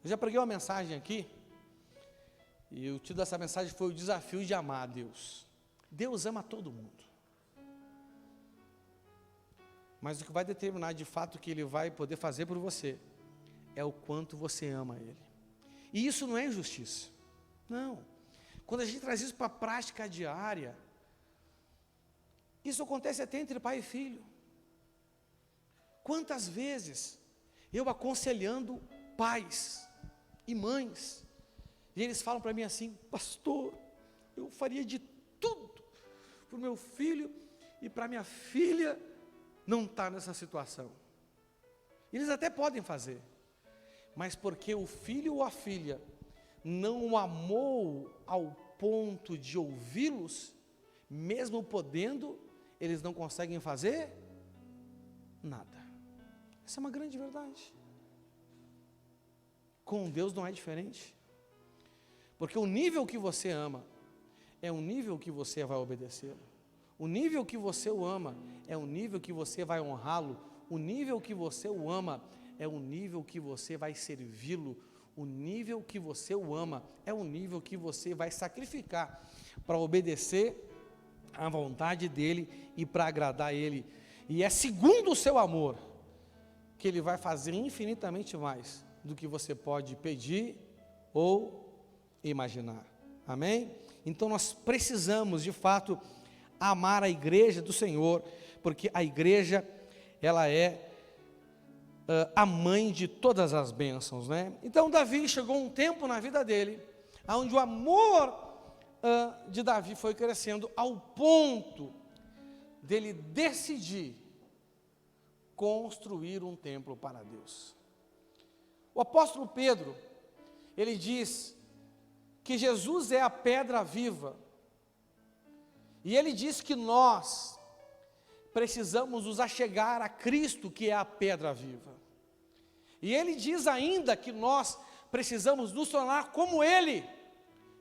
Eu já preguei uma mensagem aqui, e o título dessa mensagem foi o desafio de amar a Deus. Deus ama todo mundo. Mas o que vai determinar de fato o que Ele vai poder fazer por você, é o quanto você ama Ele. E isso não é injustiça. Não. Quando a gente traz isso para a prática diária, isso acontece até entre pai e filho. Quantas vezes eu aconselhando pais e mães, e eles falam para mim assim, pastor, eu faria de tudo para o meu filho e para minha filha não estar nessa situação. Eles até podem fazer, mas porque o filho ou a filha não o amou ao ponto de ouvi-los, mesmo podendo, eles não conseguem fazer nada. Essa é uma grande verdade. Com Deus não é diferente. Porque o nível que você ama é o nível que você vai obedecê-lo. O nível que você o ama é o nível que você vai honrá-lo. O nível que você o ama é o nível que você vai servi-lo. O nível que você o ama é o nível que você vai sacrificar para obedecer à vontade dEle e para agradar Ele. E é segundo o seu amor que Ele vai fazer infinitamente mais do que você pode pedir ou imaginar. Amém? Então nós precisamos de fato amar a igreja do Senhor, porque a igreja ela é a mãe de todas as bênçãos, né? Então Davi chegou um tempo na vida dele, onde o amor de Davi foi crescendo ao ponto dele decidir construir um templo para Deus. O apóstolo Pedro, ele diz que Jesus é a pedra viva, e ele diz que nós precisamos nos achegar a Cristo, que é a pedra viva. E ele diz ainda que nós precisamos nos tornar como Ele.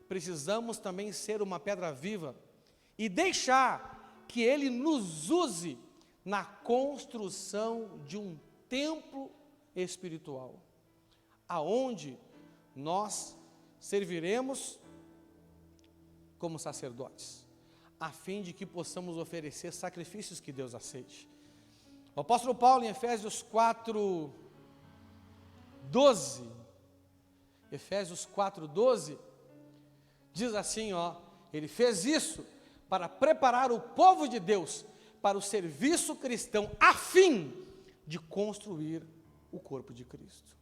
Precisamos também ser uma pedra viva e deixar que Ele nos use na construção de um templo espiritual, aonde nós serviremos como sacerdotes, a fim de que possamos oferecer sacrifícios que Deus aceite. O apóstolo Paulo, em Efésios 4:12, diz assim, ele fez isso para preparar o povo de Deus para o serviço cristão, a fim de construir o corpo de Cristo,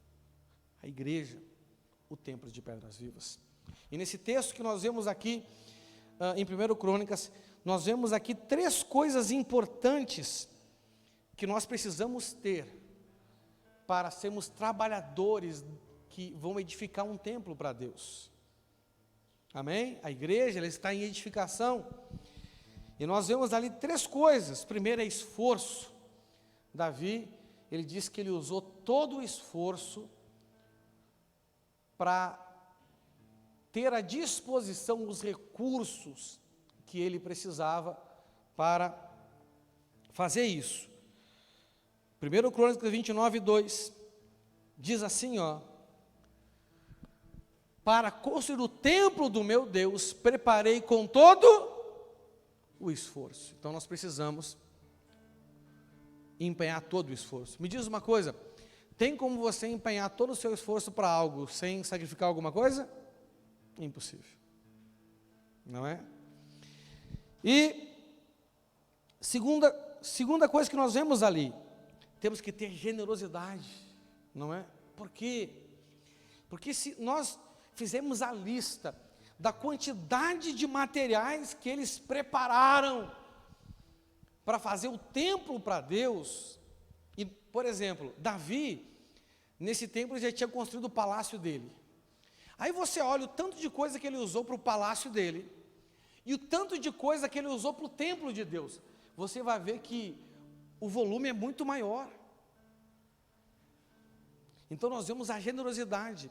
a igreja, o templo de Pedras Vivas. E nesse texto que nós vemos aqui, em 1 Crônicas, nós vemos aqui 3 coisas importantes que nós precisamos ter para sermos trabalhadores que vão edificar um templo para Deus. Amém? A igreja, ela está em edificação. E nós vemos ali 3 coisas. Primeiro é esforço. Davi, ele diz que ele usou todo o esforço para ter à disposição os recursos que ele precisava para fazer isso. 1 Crônicas 29:2 diz assim, para construir o templo do meu Deus, preparei com todo o esforço. Então nós precisamos empenhar todo o esforço. Me diz uma coisa, tem como você empenhar todo o seu esforço para algo sem sacrificar alguma coisa? Impossível, não é? E segunda coisa que nós vemos ali, temos que ter generosidade, não é? Por quê? Porque se nós fizermos a lista da quantidade de materiais que eles prepararam para fazer o templo para Deus, e, por exemplo, Davi, nesse templo já tinha construído o palácio dele. Aí você olha o tanto de coisa que ele usou para o palácio dele, e o tanto de coisa que ele usou para o templo de Deus, você vai ver que o volume é muito maior. Então nós vemos a generosidade.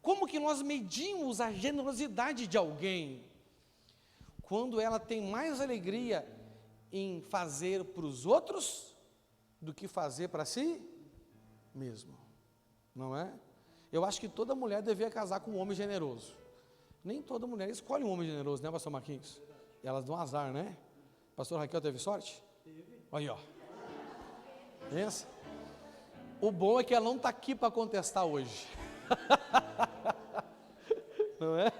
Como que nós medimos a generosidade de alguém? Quando ela tem mais alegria em fazer para os outros do que fazer para si mesmo, não é? Eu acho que toda mulher deveria casar com um homem generoso. Nem toda mulher escolhe um homem generoso, né, pastor Marquinhos? Elas dão azar, né? Pastor Raquel teve sorte? Teve. Olha aí, pensa. O bom é que ela não está aqui para contestar hoje. Não é?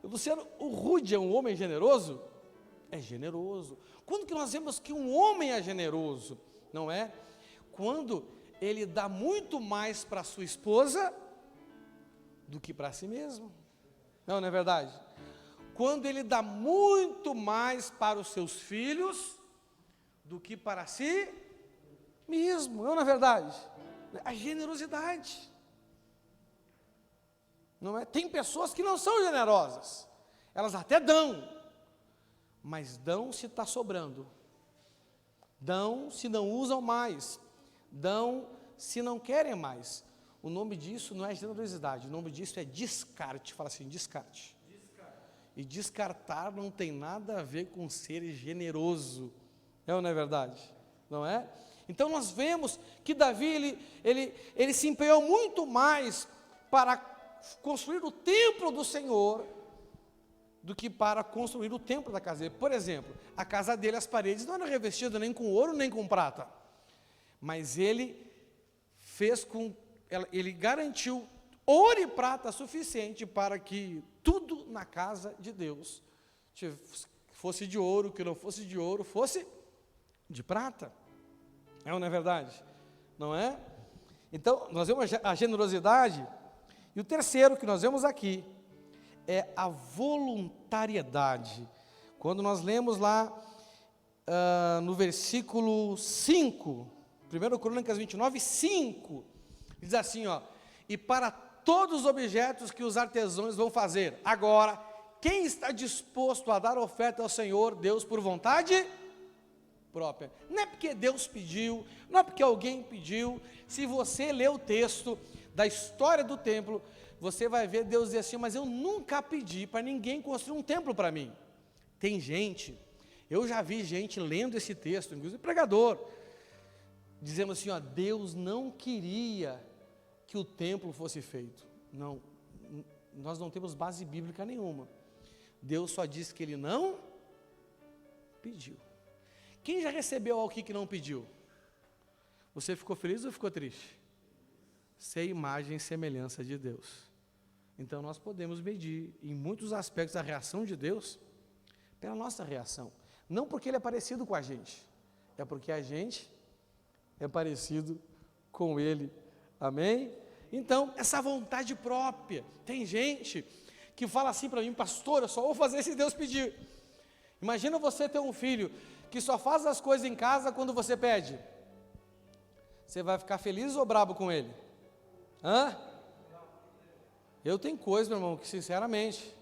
Luciano, o Rude é um homem generoso? É generoso. Quando que nós vemos que um homem é generoso? Não é? Quando ele dá muito mais para sua esposa do que para si mesmo. Não é verdade? Quando ele dá muito mais para os seus filhos do que para si mesmo. Não é verdade? A generosidade. Não é? Tem pessoas que não são generosas. Elas até dão, mas dão se está sobrando. Dão se não usam mais. Dão se não querem mais. O nome disso não é generosidade, o nome disso é descarte. Fala assim, descarte. E descartar não tem nada a ver com ser generoso. É ou não é verdade? Não é? Então nós vemos que Davi, ele se empenhou muito mais para construir o templo do Senhor do que para construir o templo da casa dele. Por exemplo, a casa dele, as paredes não eram revestidas nem com ouro nem com prata, mas ele garantiu ouro e prata suficiente para que tudo na casa de Deus fosse de ouro, que não fosse de ouro, fosse de prata. É ou não é verdade? Não é? Então, nós vemos a generosidade. E o terceiro que nós vemos aqui é a voluntariedade. Quando nós lemos lá no versículo 5, 1 Crônicas 29:5, diz assim, e para todos os objetos que os artesãos vão fazer, agora, quem está disposto a dar oferta ao Senhor Deus por vontade própria? Não é porque Deus pediu, não é porque alguém pediu. Se você ler o texto da história do templo, você vai ver Deus dizer assim, mas eu nunca pedi para ninguém construir um templo para mim. Tem gente, eu já vi gente lendo esse texto, inclusive pregador, dizendo assim, Deus não queria que o templo fosse feito. Não, nós não temos base bíblica nenhuma. Deus só disse que Ele não pediu. Quem já recebeu algo que não pediu? Você ficou feliz ou ficou triste? Ser imagem e semelhança de Deus. Então nós podemos medir em muitos aspectos a reação de Deus pela nossa reação. Não porque Ele é parecido com a gente, é porque a gente é parecido com Ele. Amém? Então, essa vontade própria. Tem gente que fala assim para mim: pastor, eu só vou fazer se Deus pedir. Imagina você ter um filho que só faz as coisas em casa quando você pede. Você vai ficar feliz ou brabo com ele? Eu tenho coisa, meu irmão, que sinceramente,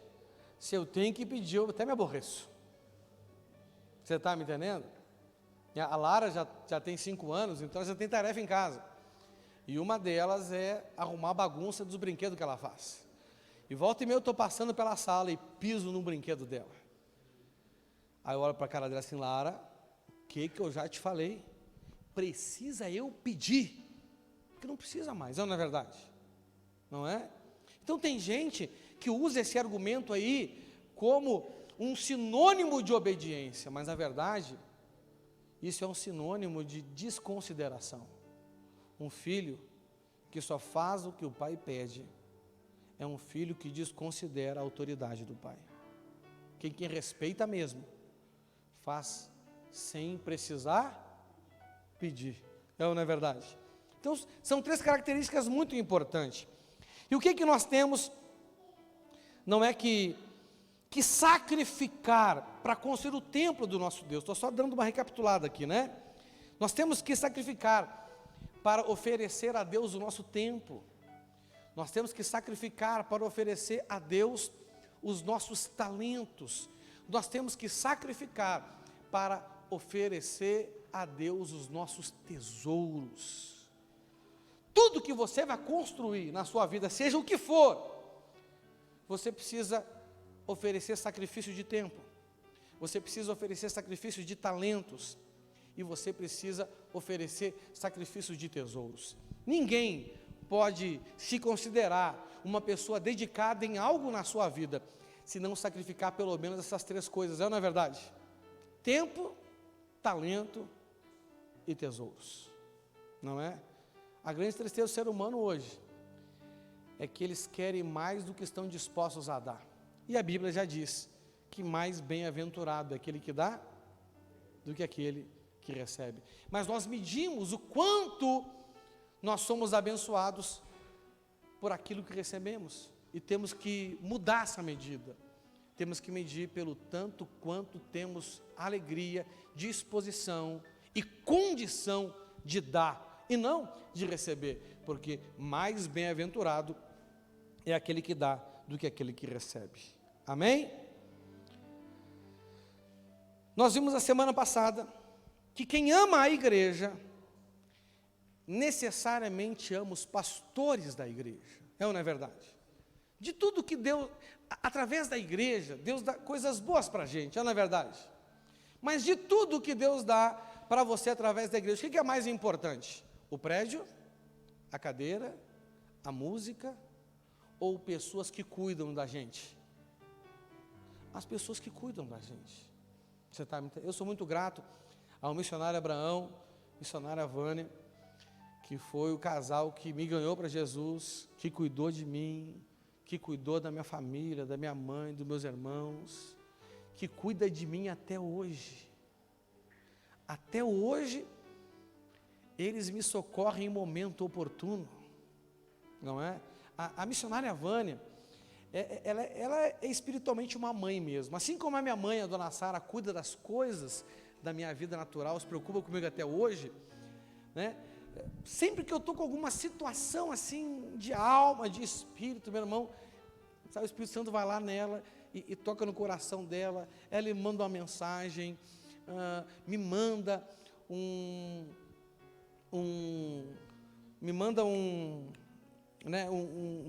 se eu tenho que pedir, eu até me aborreço. Você está me entendendo? A Lara já tem 5 anos, então ela já tem tarefa em casa. E uma delas é arrumar a bagunça dos brinquedos que ela faz. E volta e meia eu estou passando pela sala e piso no brinquedo dela. Aí eu olho para a cara dela assim: Lara, o que eu já te falei? Precisa eu pedir? Porque não precisa mais, não é verdade? Não é? Então tem gente que usa esse argumento aí como um sinônimo de obediência, mas na verdade, isso é um sinônimo de desconsideração. Um filho que só faz o que o pai pede é um filho que desconsidera a autoridade do pai. Quem respeita mesmo, faz sem precisar pedir. Não é verdade? Então, são 3 características muito importantes. E o que nós temos? Não é que sacrificar para construir o templo do nosso Deus. Estou só dando uma recapitulada aqui, né? Nós temos que sacrificar para oferecer a Deus o nosso tempo. Nós temos que sacrificar para oferecer a Deus os nossos talentos. Nós temos que sacrificar para oferecer a Deus os nossos tesouros. Tudo que você vai construir na sua vida, seja o que for, você precisa oferecer sacrifício de tempo, você precisa oferecer sacrifício de talentos, e você precisa oferecer sacrifício de tesouros. Ninguém pode se considerar uma pessoa dedicada em algo na sua vida, se não sacrificar pelo menos essas 3 coisas, não é verdade? Tempo, talento e tesouros, não é? A grande tristeza do ser humano hoje é que eles querem mais do que estão dispostos a dar. E a Bíblia já diz que mais bem-aventurado é aquele que dá do que aquele que recebe. Mas nós medimos o quanto nós somos abençoados por aquilo que recebemos. E temos que mudar essa medida. Temos que medir pelo tanto quanto temos alegria, disposição e condição de dar, e não de receber, porque mais bem-aventurado é aquele que dá do que aquele que recebe. Amém? Nós vimos a semana passada que quem ama a igreja necessariamente ama os pastores da igreja, ou não é verdade? De tudo que Deus, através da igreja, Deus dá coisas boas para a gente, não é verdade? Mas de tudo que Deus dá para você através da igreja, o que é mais importante? O prédio, a cadeira, a música, ou pessoas que cuidam da gente? As pessoas que cuidam da gente. Eu sou muito grato ao missionário Abraão, missionária Vânia, que foi o casal que me ganhou para Jesus, que cuidou de mim, que cuidou da minha família, da minha mãe, dos meus irmãos, que cuida de mim até hoje. Até hoje, eles me socorrem em momento oportuno, não é? A missionária Vânia, ela é espiritualmente uma mãe mesmo. Assim como a minha mãe, a dona Sara, cuida das coisas da minha vida natural, se preocupa comigo até hoje, né? Sempre que eu estou com alguma situação assim, de alma, de espírito, meu irmão, sabe, o Espírito Santo vai lá nela e toca no coração dela, ela me manda uma mensagem, me manda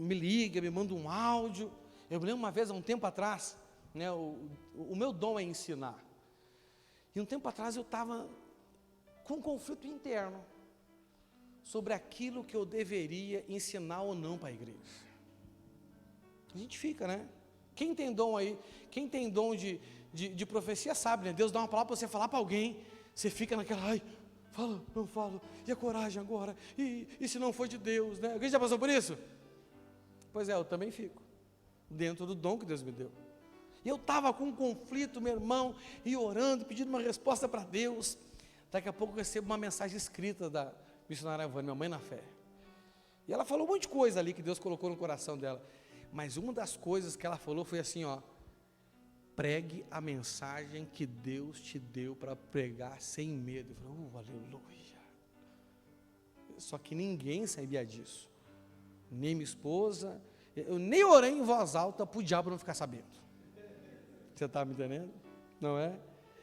me liga, me manda um áudio. Eu me lembro uma vez, há um tempo atrás, né, o meu dom é ensinar, e um tempo atrás eu estava com um conflito interno, sobre aquilo que eu deveria ensinar ou não para a igreja. A gente fica, né? Quem tem dom aí, quem tem dom de de profecia sabe, né? Deus dá uma palavra para você falar para alguém, você fica naquela, ai, falo, não falo, e a coragem agora, e se não for de Deus, né? Alguém já passou por isso? Pois é, eu também fico, dentro do dom que Deus me deu. E eu estava com um conflito, meu irmão, e orando, pedindo uma resposta para Deus. Daqui a pouco eu recebo uma mensagem escrita da missionária Vânia, minha mãe na fé. E ela falou um monte de coisa ali que Deus colocou no coração dela. Mas uma das coisas que ela falou foi assim, ó: pregue a mensagem que Deus te deu para pregar sem medo. Eu falei, aleluia. Só que ninguém sabia disso. Nem minha esposa. Eu nem orei em voz alta para o diabo não ficar sabendo. Você está me entendendo? Não é?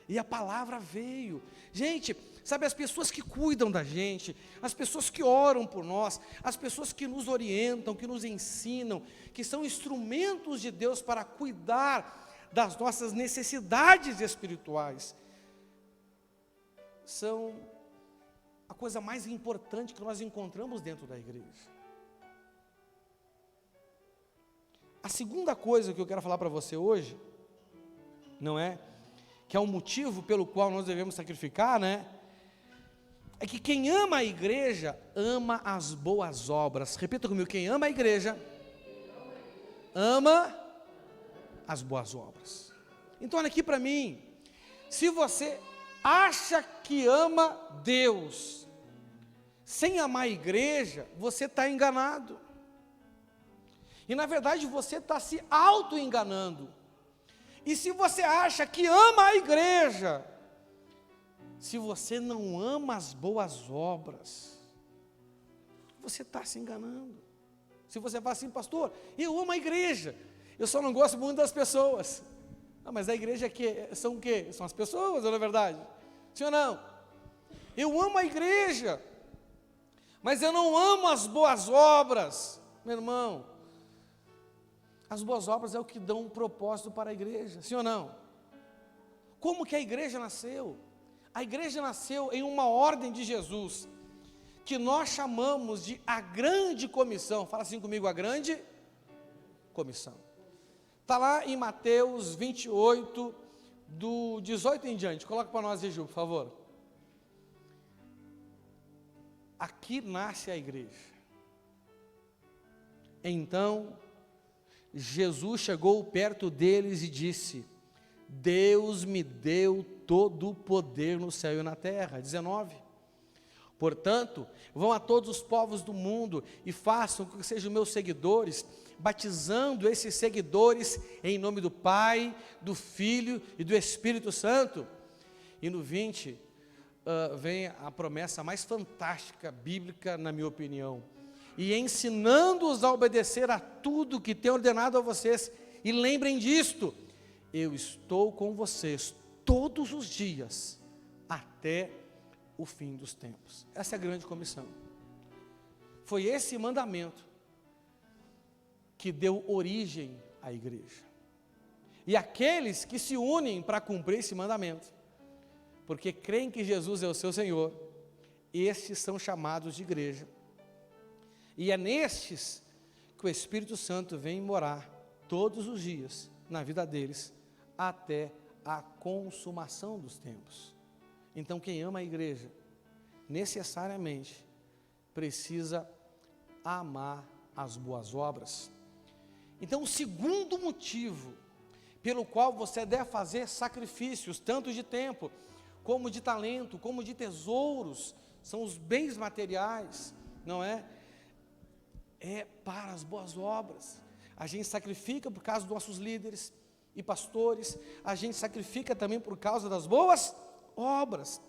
E a palavra veio. Gente, sabe, as pessoas que cuidam da gente, as pessoas que oram por nós, as pessoas que nos orientam, que nos ensinam, que são instrumentos de Deus para cuidar das nossas necessidades espirituais, são a coisa mais importante que nós encontramos dentro da igreja. A segunda coisa que eu quero falar para você hoje, não é? Que é um motivo pelo qual nós devemos sacrificar, né? É que quem ama a igreja, ama as boas obras. Repita comigo, quem ama a igreja, ama as boas obras. Então olha aqui para mim, se você acha que ama Deus, sem amar a igreja, você está enganado. E na verdade você está se auto-enganando. E se você acha que ama a igreja, se você não ama as boas obras, você está se enganando. Se você fala assim, pastor, eu amo a igreja, eu só não gosto muito das pessoas. Ah, mas a igreja são o quê? São as pessoas, não é verdade? Sim ou não? Eu amo a igreja, mas eu não amo as boas obras. Meu irmão, as boas obras é o que dão um propósito para a igreja, sim ou não? Como que a igreja nasceu? A igreja nasceu em uma ordem de Jesus, que nós chamamos de a grande comissão. Fala assim comigo, a grande comissão. Está lá em Mateus 28, do 18 em diante. Coloca para nós, Ju, por favor. Aqui nasce a igreja. Então Jesus chegou perto deles e disse: Deus me deu todo o poder no céu e na terra. 19. Portanto, vão a todos os povos do mundo e façam com que sejam meus seguidores, batizando esses seguidores em nome do Pai, do Filho e do Espírito Santo. E no 20, vem a promessa mais fantástica, bíblica, na minha opinião. E ensinando-os a obedecer a tudo que tenho ordenado a vocês. E lembrem disto, eu estou com vocês todos os dias, até o fim dos tempos. Essa é a grande comissão. Foi esse mandamento que deu origem à igreja. E aqueles que se unem para cumprir esse mandamento, porque creem que Jesus é o seu Senhor, estes são chamados de igreja. E é nestes que o Espírito Santo vem morar todos os dias na vida deles, até a consumação dos tempos. Então quem ama a igreja, necessariamente precisa amar as boas obras. Então o segundo motivo pelo qual você deve fazer sacrifícios, tanto de tempo, como de talento, como de tesouros, são os bens materiais, não é? É para as boas obras. A gente sacrifica por causa dos nossos líderes e pastores, a gente sacrifica também por causa das boas obras.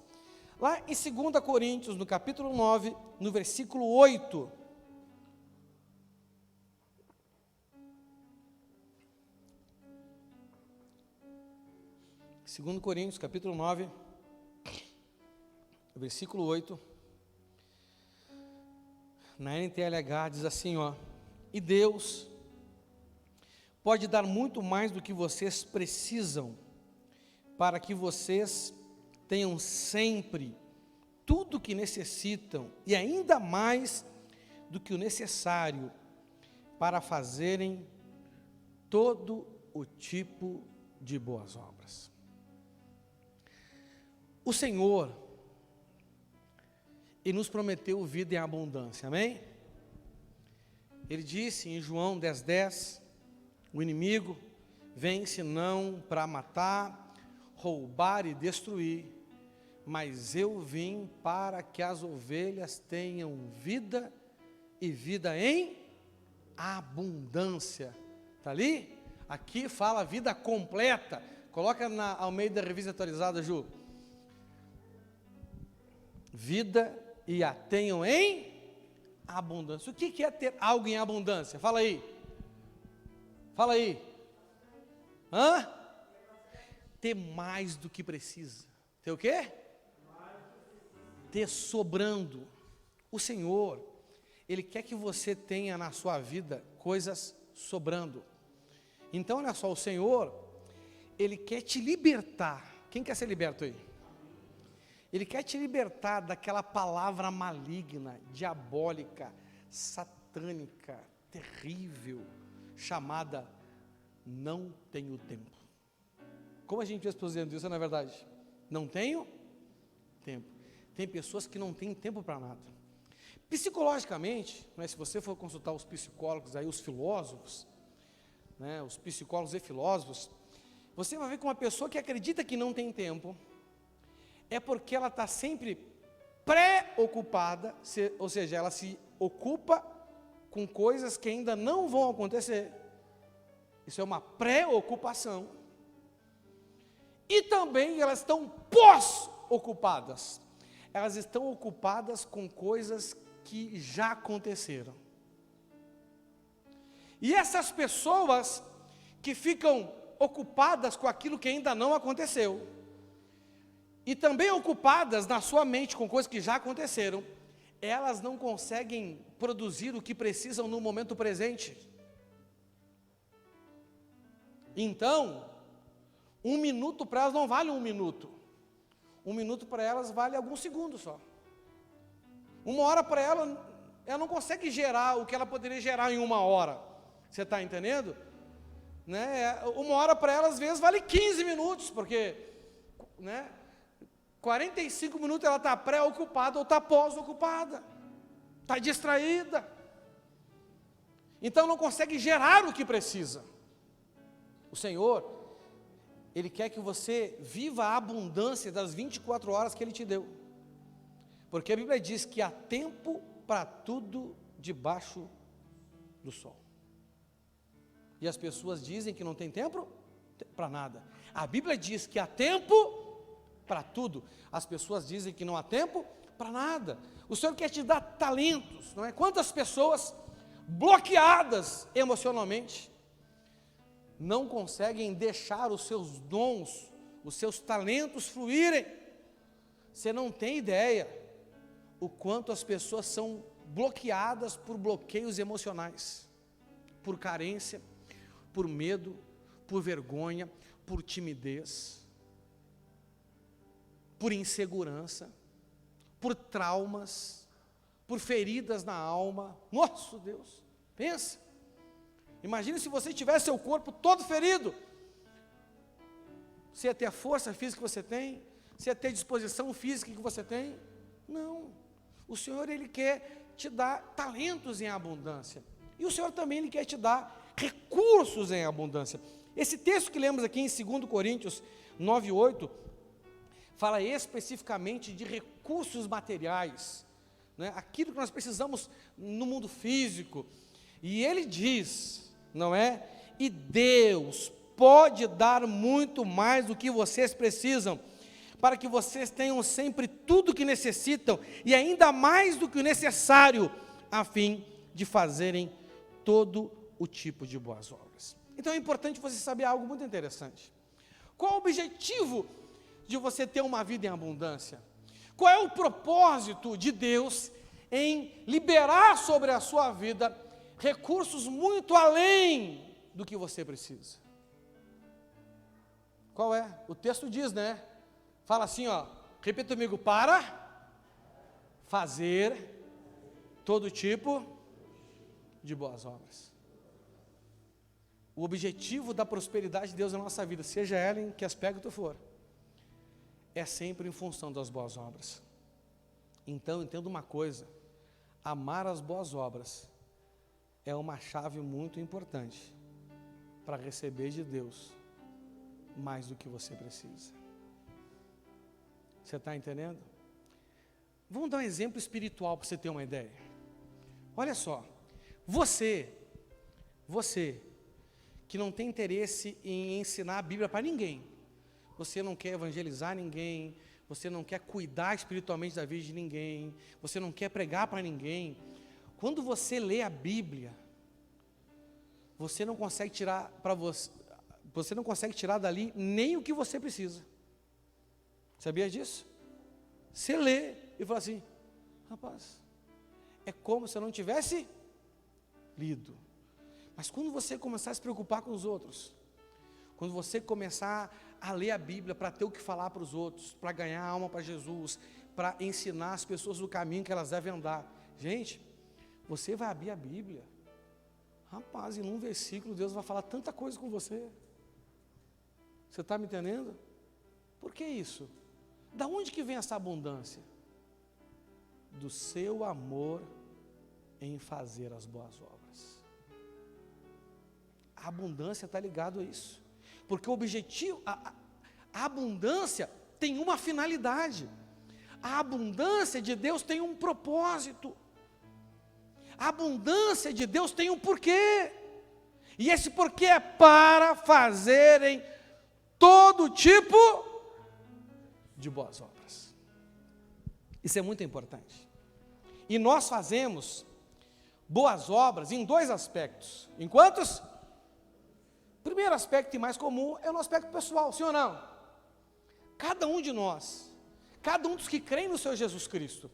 Lá em 2 Coríntios, no capítulo 9, no versículo 8, Segundo Coríntios, capítulo 9, versículo 8, na NTLH diz assim, ó: e Deus pode dar muito mais do que vocês precisam, para que vocês tenham sempre tudo o que necessitam, e ainda mais do que o necessário, para fazerem todo o tipo de boas obras. O Senhor, Ele nos prometeu vida em abundância, amém? Ele disse em João 10:10, o inimigo vem senão para matar, roubar e destruir, mas eu vim para que as ovelhas tenham vida e vida em abundância. Está ali? Aqui fala vida completa. Coloca na Almeida Revista Atualizada, Ju. Vida e a tenham em abundância. O que é ter algo em abundância? Fala aí. Fala aí. Hã? Ter mais do que precisa. Ter o quê? Ter sobrando. O Senhor, Ele quer que você tenha na sua vida coisas sobrando. Então, olha só, o Senhor, Ele quer te libertar. Quem quer ser liberto aí? Ele quer te libertar daquela palavra maligna, diabólica, satânica, terrível, chamada não tenho tempo. Como a gente vê as pessoas dizendo isso, não é verdade? Não tenho tempo. Tem pessoas que não têm tempo para nada. Psicologicamente, né, se você for consultar os psicólogos, aí, os filósofos, né, os psicólogos e filósofos, você vai ver que uma pessoa que acredita que não tem tempo, é porque ela está sempre preocupada, ou seja, ela se ocupa com coisas que ainda não vão acontecer. Isso é uma preocupação. E também elas estão pós-ocupadas. Elas estão ocupadas com coisas que já aconteceram. E essas pessoas que ficam ocupadas com aquilo que ainda não aconteceu, e também ocupadas na sua mente com coisas que já aconteceram, elas não conseguem produzir o que precisam no momento presente. Então, 1 minuto para elas não vale 1 minuto. 1 minuto para elas vale alguns segundos só. 1 hora para ela não consegue gerar o que ela poderia gerar em 1 hora. Você está entendendo? Né? 1 hora para ela às vezes vale 15 minutos, porque, né, 45 minutos ela está pré-ocupada ou está pós-ocupada, está distraída, então não consegue gerar o que precisa. O Senhor, Ele quer que você viva a abundância das 24 horas que Ele te deu, porque a Bíblia diz que há tempo para tudo debaixo do sol, e as pessoas dizem que não tem tempo para nada. A Bíblia diz que há tempo para tudo. As pessoas dizem que não há tempo para nada. O Senhor quer te dar talentos, não é? Quantas pessoas bloqueadas emocionalmente não conseguem deixar os seus dons, os seus talentos fluírem? Você não tem ideia o quanto as pessoas são bloqueadas por bloqueios emocionais, por carência, por medo, por vergonha, por timidez, por insegurança, por traumas, por feridas na alma. Nosso Deus, pensa, imagine se você tivesse seu corpo todo ferido, você ia ter a força física que você tem, você ia ter a disposição física que você tem? Não, o Senhor, Ele quer te dar talentos em abundância, e o Senhor também, Ele quer te dar recursos em abundância. Esse texto que lemos aqui em 2 Coríntios 9:8, fala especificamente de recursos materiais, né? Aquilo que nós precisamos no mundo físico, e ele diz, não é? E Deus pode dar muito mais do que vocês precisam, para que vocês tenham sempre tudo o que necessitam, e ainda mais do que o necessário, a fim de fazerem todo o tipo de boas obras. Então é importante você saber algo muito interessante. Qual o objetivo de você ter uma vida em abundância? Qual é o propósito de Deus em liberar sobre a sua vida recursos muito além do que você precisa? Qual é? O texto diz, né? Fala assim, ó, repita comigo: para fazer todo tipo de boas obras. o objetivo da prosperidade de Deus na nossa vida, seja ela em que aspecto for, é sempre em função das boas obras. Então, entenda uma coisa: amar as boas obras é uma chave muito importante para receber de Deus mais do que você precisa. Você está entendendo? Vamos dar um exemplo espiritual para você ter uma ideia. Olha só, você que não tem interesse em ensinar a Bíblia para ninguém, você não quer evangelizar ninguém, você não quer cuidar espiritualmente da vida de ninguém, você não quer pregar para ninguém, quando você lê a Bíblia, você não consegue tirar para você não consegue tirar dali nem o que você precisa. Sabia disso? Você lê e fala assim: rapaz, é como se eu não tivesse lido. Mas quando você começar a se preocupar com os outros, quando você começar a ler a Bíblia para ter o que falar para os outros, para ganhar a alma para Jesus, para ensinar as pessoas o caminho que elas devem andar, gente, você vai abrir a Bíblia, rapaz, em um versículo Deus vai falar tanta coisa com você. Você está me entendendo? Por que isso? Da onde que vem essa abundância? Do seu amor em fazer as boas obras. A abundância está ligada a isso. Porque o objetivo, a abundância tem uma finalidade. A abundância de Deus tem um propósito. A abundância de Deus tem um porquê. E esse porquê é para fazerem todo tipo de boas obras. Isso é muito importante. E nós fazemos boas obras em dois aspectos. Em quantos? O primeiro aspecto e mais comum é o nosso aspecto pessoal, sim ou não? Cada um de nós, cada um dos que creem no Senhor Jesus Cristo,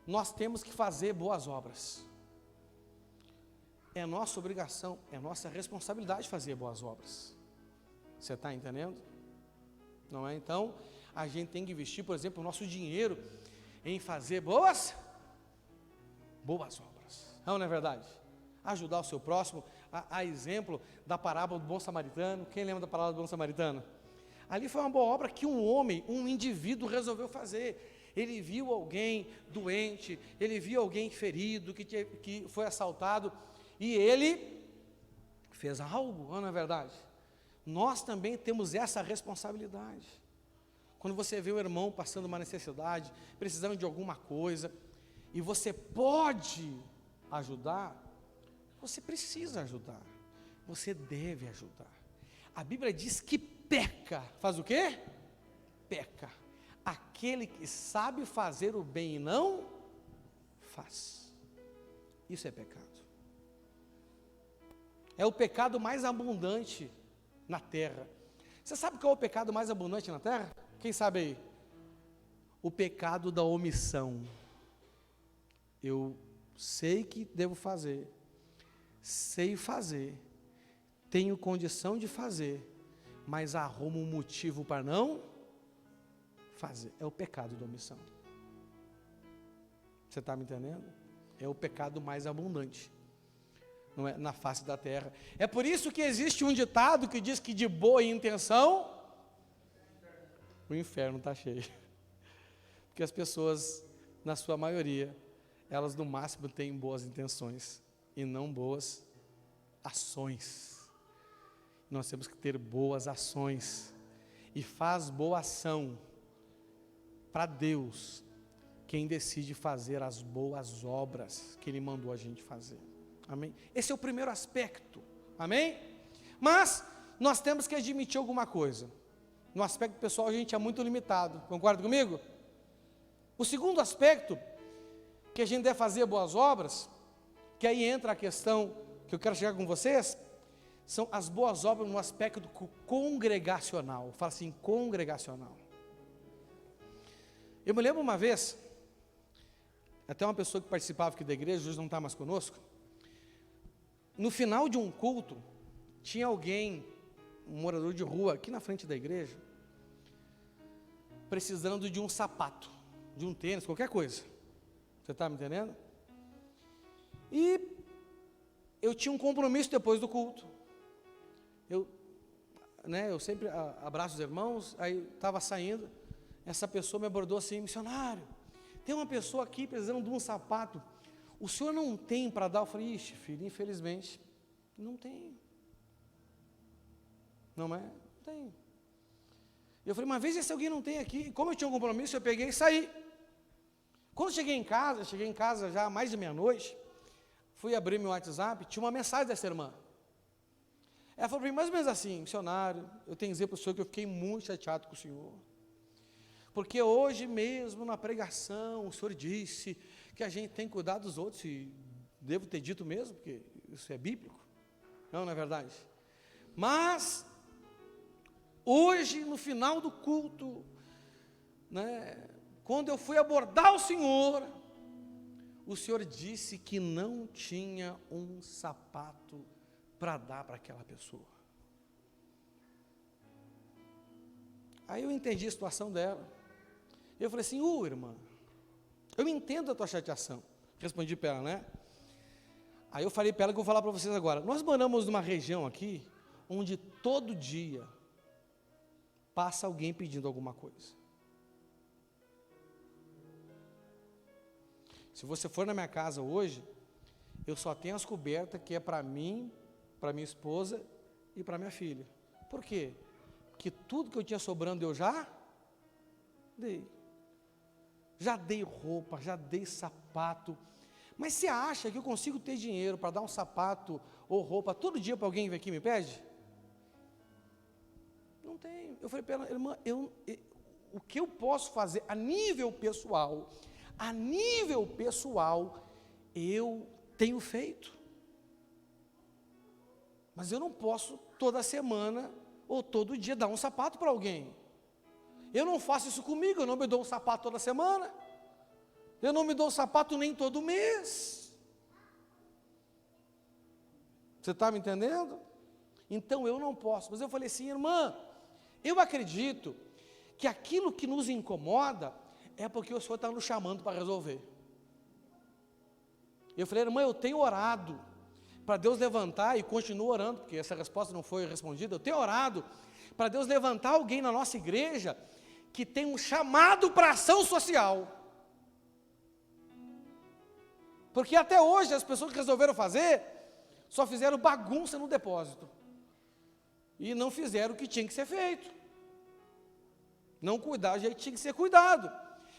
nós temos que fazer boas obras. É nossa obrigação, é nossa responsabilidade fazer boas obras. Você está entendendo? Não é? Então, a gente tem que investir, por exemplo, o nosso dinheiro em fazer boas obras. Não é verdade? Ajudar o seu próximo, a exemplo da parábola do bom samaritano. Quem lembra da parábola do bom samaritano? Ali foi uma boa obra que um homem, um indivíduo resolveu fazer. Ele viu alguém doente, ele viu alguém ferido, que foi assaltado, e ele fez algo, não é verdade? Nós também temos essa responsabilidade. Quando você vê o irmão passando uma necessidade, precisando de alguma coisa, e você pode ajudar, você precisa ajudar, você deve ajudar. A Bíblia diz que peca, faz o quê? Peca aquele que sabe fazer o bem e não faz. Isso é pecado. É o pecado mais abundante na terra. Você sabe qual é o pecado mais abundante na terra? Quem sabe aí? O pecado da omissão. Eu sei que devo fazer, sei fazer, tenho condição de fazer, mas arrumo um motivo para não fazer. É o pecado da omissão. Você está me entendendo? É o pecado mais abundante, não é, na face da terra. É por isso que existe um ditado que diz que de boa intenção o inferno está cheio. Porque as pessoas, na sua maioria, elas no máximo têm boas intenções e não boas ações. Nós temos que ter boas ações. E faz boa ação para Deus quem decide fazer as boas obras que Ele mandou a gente fazer. Amém? Esse é o primeiro aspecto. Amém? Mas nós temos que admitir alguma coisa. No aspecto pessoal a gente é muito limitado. Concorda comigo? O segundo aspecto que a gente deve fazer boas obras, que aí entra a questão que eu quero chegar com vocês, são as boas obras no aspecto congregacional. Fala assim, congregacional. Eu me lembro uma vez, até uma pessoa que participava aqui da igreja, hoje não está mais conosco, no final de um culto, tinha alguém, um morador de rua, aqui na frente da igreja, precisando de um sapato, de um tênis, qualquer coisa. Você está me entendendo? E eu tinha um compromisso depois do culto. eu sempre abraço os irmãos, aí estava saindo, essa pessoa me abordou assim: missionário, tem uma pessoa aqui precisando de um sapato, o senhor não tem para dar? Eu falei: ixi, filho, infelizmente, não tenho. Não é? Não tenho. Eu falei: mas veja se alguém não tem aqui. Como eu tinha um compromisso, eu peguei e saí. Quando cheguei em casa já mais de meia-noite, fui abrir meu WhatsApp, tinha uma mensagem dessa irmã. Ela falou para mim mais ou menos assim: missionário, eu tenho que dizer para o senhor que eu fiquei muito chateado com o senhor, porque hoje mesmo na pregação o senhor disse que a gente tem que cuidar dos outros, e devo ter dito mesmo, porque isso é bíblico, não é verdade? Mas hoje, no final do culto, quando eu fui abordar o senhor disse que não tinha um sapato para dar para aquela pessoa. Aí eu entendi a situação dela. Eu falei assim: irmã, eu entendo a tua chateação. Respondi para ela, né? Aí eu falei para ela que eu vou falar para vocês agora. Nós moramos numa região aqui, onde todo dia passa alguém pedindo alguma coisa. Se você for na minha casa hoje, eu só tenho as cobertas que é para mim, para minha esposa e para minha filha. Por quê? Porque tudo que eu tinha sobrando eu já dei. Já dei roupa, já dei sapato. Mas você acha que eu consigo ter dinheiro para dar um sapato ou roupa todo dia para alguém que vem aqui e me pede? Não tenho. Eu falei para ela: irmã, o que eu posso fazer a nível pessoal, eu tenho feito. Mas eu não posso toda semana ou todo dia dar um sapato para alguém. Eu não faço isso comigo, eu não me dou um sapato toda semana. Eu não me dou um sapato nem todo mês. Você está me entendendo? Então eu não posso. Mas eu falei assim: irmã, eu acredito que aquilo que nos incomoda é porque o Senhor está nos chamando para resolver. Eu falei: irmã, eu tenho orado para Deus levantar, e continuo orando, porque essa resposta não foi respondida. Eu tenho orado para Deus levantar alguém na nossa igreja que tem um chamado para ação social. Porque até hoje as pessoas que resolveram fazer, só fizeram bagunça no depósito. E não fizeram o que tinha que ser feito. Não cuidar do jeito que tinha que ser cuidado.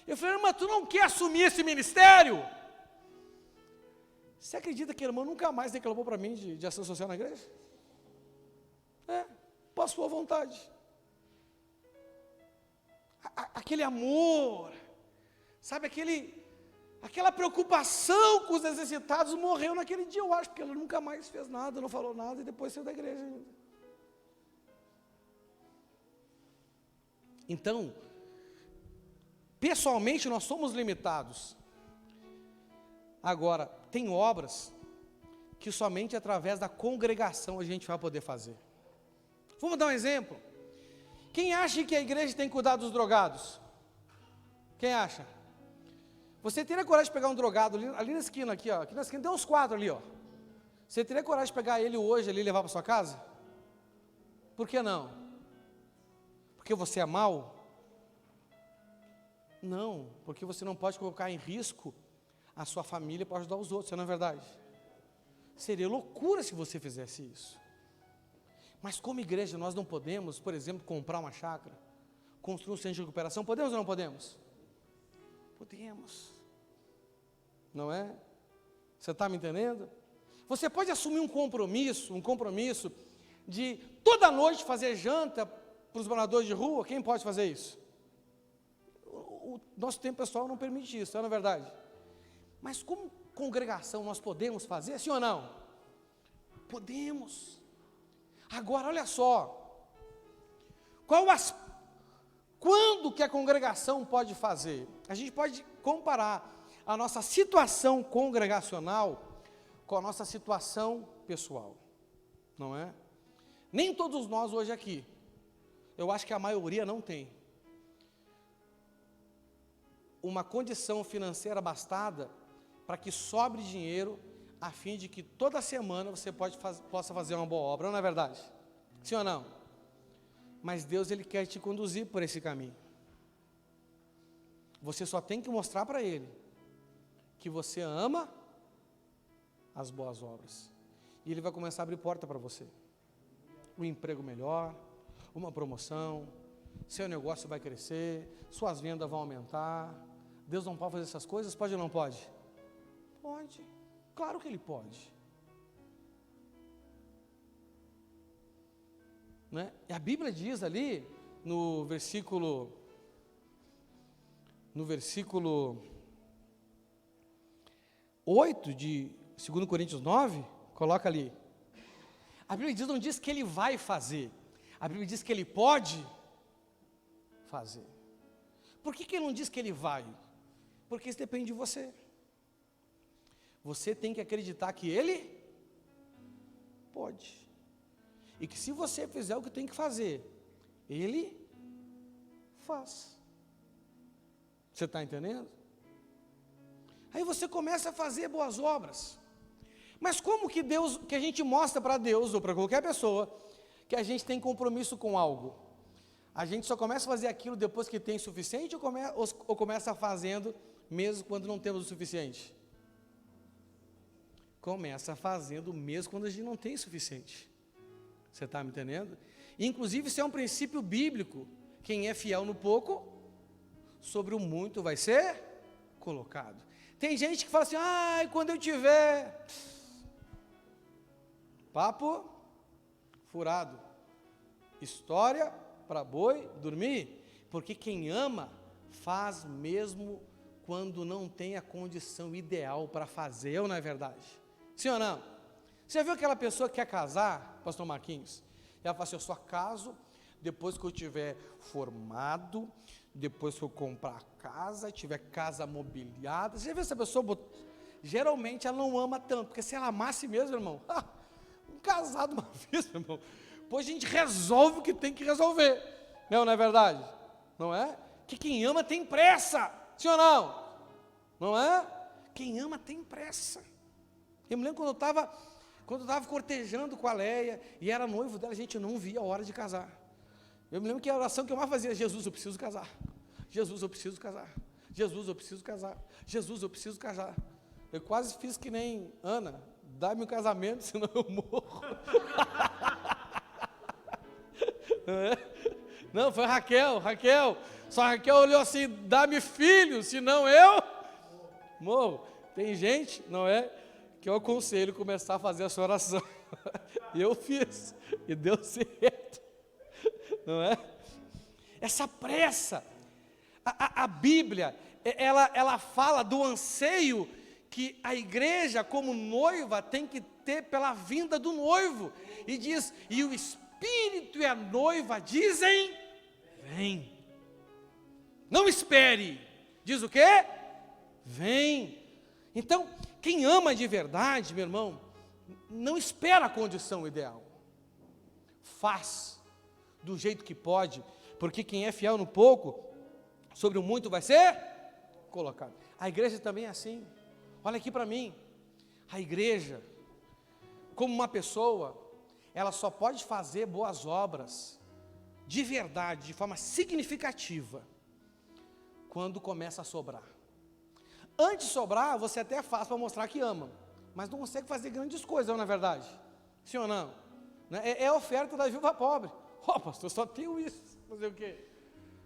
Eu falei: irmã, tu não quer assumir esse ministério? Você acredita que a irmã nunca mais reclamou para mim de ação social na igreja? Passou à vontade. Aquele amor, sabe, aquela preocupação com os necessitados morreu naquele dia, eu acho, porque ela nunca mais fez nada, não falou nada, e depois saiu da igreja ainda. Então, pessoalmente nós somos limitados. Agora, tem obras que somente através da congregação a gente vai poder fazer. Vamos dar um exemplo? Quem acha que a igreja tem que cuidar dos drogados? Quem acha? Você teria coragem de pegar um drogado ali na esquina, aqui na esquina tem uns 4 ali, Você teria coragem de pegar ele hoje ali e levar para sua casa? Por que não? Porque você é mau? Não, porque você não pode colocar em risco a sua família para ajudar os outros, não é verdade? Seria loucura se você fizesse isso. Mas como igreja nós não podemos, por exemplo, comprar uma chácara, construir um centro de recuperação. Podemos ou não podemos? Podemos. Não é? Você está me entendendo? Você pode assumir um compromisso de toda noite fazer janta para os moradores de rua. Quem pode fazer isso? O nosso tempo pessoal não permite isso, não é verdade? Mas como congregação nós podemos fazer, sim ou não? Podemos. Agora, olha só, quando que a congregação pode fazer? A gente pode comparar a nossa situação congregacional com a nossa situação pessoal, não é? Nem todos nós hoje aqui, eu acho que a maioria não tem uma condição financeira abastada para que sobre dinheiro a fim de que toda semana você possa fazer uma boa obra, não é verdade? Sim ou não? Mas Deus, Ele quer te conduzir por esse caminho. Você só tem que mostrar para Ele que você ama as boas obras. E Ele vai começar a abrir porta para você. Um emprego melhor, uma promoção, seu negócio vai crescer, suas vendas vão aumentar. Deus não pode fazer essas coisas? Pode ou não pode? Pode. Claro que Ele pode. Né? E a Bíblia diz ali, no versículo 8 de 2 Coríntios 9, coloca ali. A Bíblia não diz que Ele vai fazer, a Bíblia diz que Ele pode fazer. Por que Ele não diz que Ele vai? Porque isso depende de você. Você tem que acreditar que Ele pode. E que se você fizer o que tem que fazer, Ele faz. Você está entendendo? Aí você começa a fazer boas obras. Mas como que a gente mostra para Deus, ou para qualquer pessoa, que a gente tem compromisso com algo? A gente só começa a fazer aquilo depois que tem o suficiente, ou começa fazendo mesmo quando não temos o suficiente? Começa fazendo mesmo quando a gente não tem o suficiente. Você está me entendendo? Inclusive, isso é um princípio bíblico. Quem é fiel no pouco, sobre o muito vai ser colocado. Tem gente que fala assim, quando eu tiver... Papo furado. História para boi dormir. Porque quem ama, faz mesmo quando não tem a condição ideal para fazer, ou não é verdade? Sim ou não? Você viu aquela pessoa que quer casar, pastor Marquinhos? Ela fala assim, eu só caso depois que eu tiver formado, depois que eu comprar a casa, tiver casa mobiliada. Você já viu essa pessoa? Geralmente ela não ama tanto, porque se ela amasse mesmo, irmão, casado uma vez, meu irmão, pois a gente resolve o que tem que resolver. Não é verdade? Não é? Que quem ama tem pressa, sim ou não? Não é? Quem ama tem pressa. Eu me lembro quando eu estava cortejando com a Leia, e era noivo dela, a gente não via a hora de casar. Eu me lembro que a oração que eu mais fazia, Jesus, eu preciso casar. Jesus, eu preciso casar. Jesus, eu preciso casar. Jesus, eu preciso casar. Eu quase fiz que nem Ana, dá-me um casamento, senão eu morro. Não, foi Raquel. Só Raquel olhou assim, dá-me filho, senão eu morro. Tem gente, não é, que eu aconselho começar a fazer essa oração. E eu fiz, e deu certo. Não é? Essa pressa, a Bíblia, ela fala do anseio que a igreja como noiva tem que ter pela vinda do noivo, e diz, e o Espírito e a noiva dizem, vem, não espere, diz o quê? Vem. Então, quem ama de verdade, meu irmão, não espera a condição ideal, faz do jeito que pode, porque quem é fiel no pouco, sobre o muito vai ser colocado. A igreja também é assim. Olha aqui para mim, a igreja, como uma pessoa, ela só pode fazer boas obras, de verdade, de forma significativa, quando começa a sobrar. Antes de sobrar, você até faz para mostrar que ama, mas não consegue fazer grandes coisas, não é verdade? Sim ou não? É a oferta da viúva pobre. Pastor, só tenho isso, fazer o quê?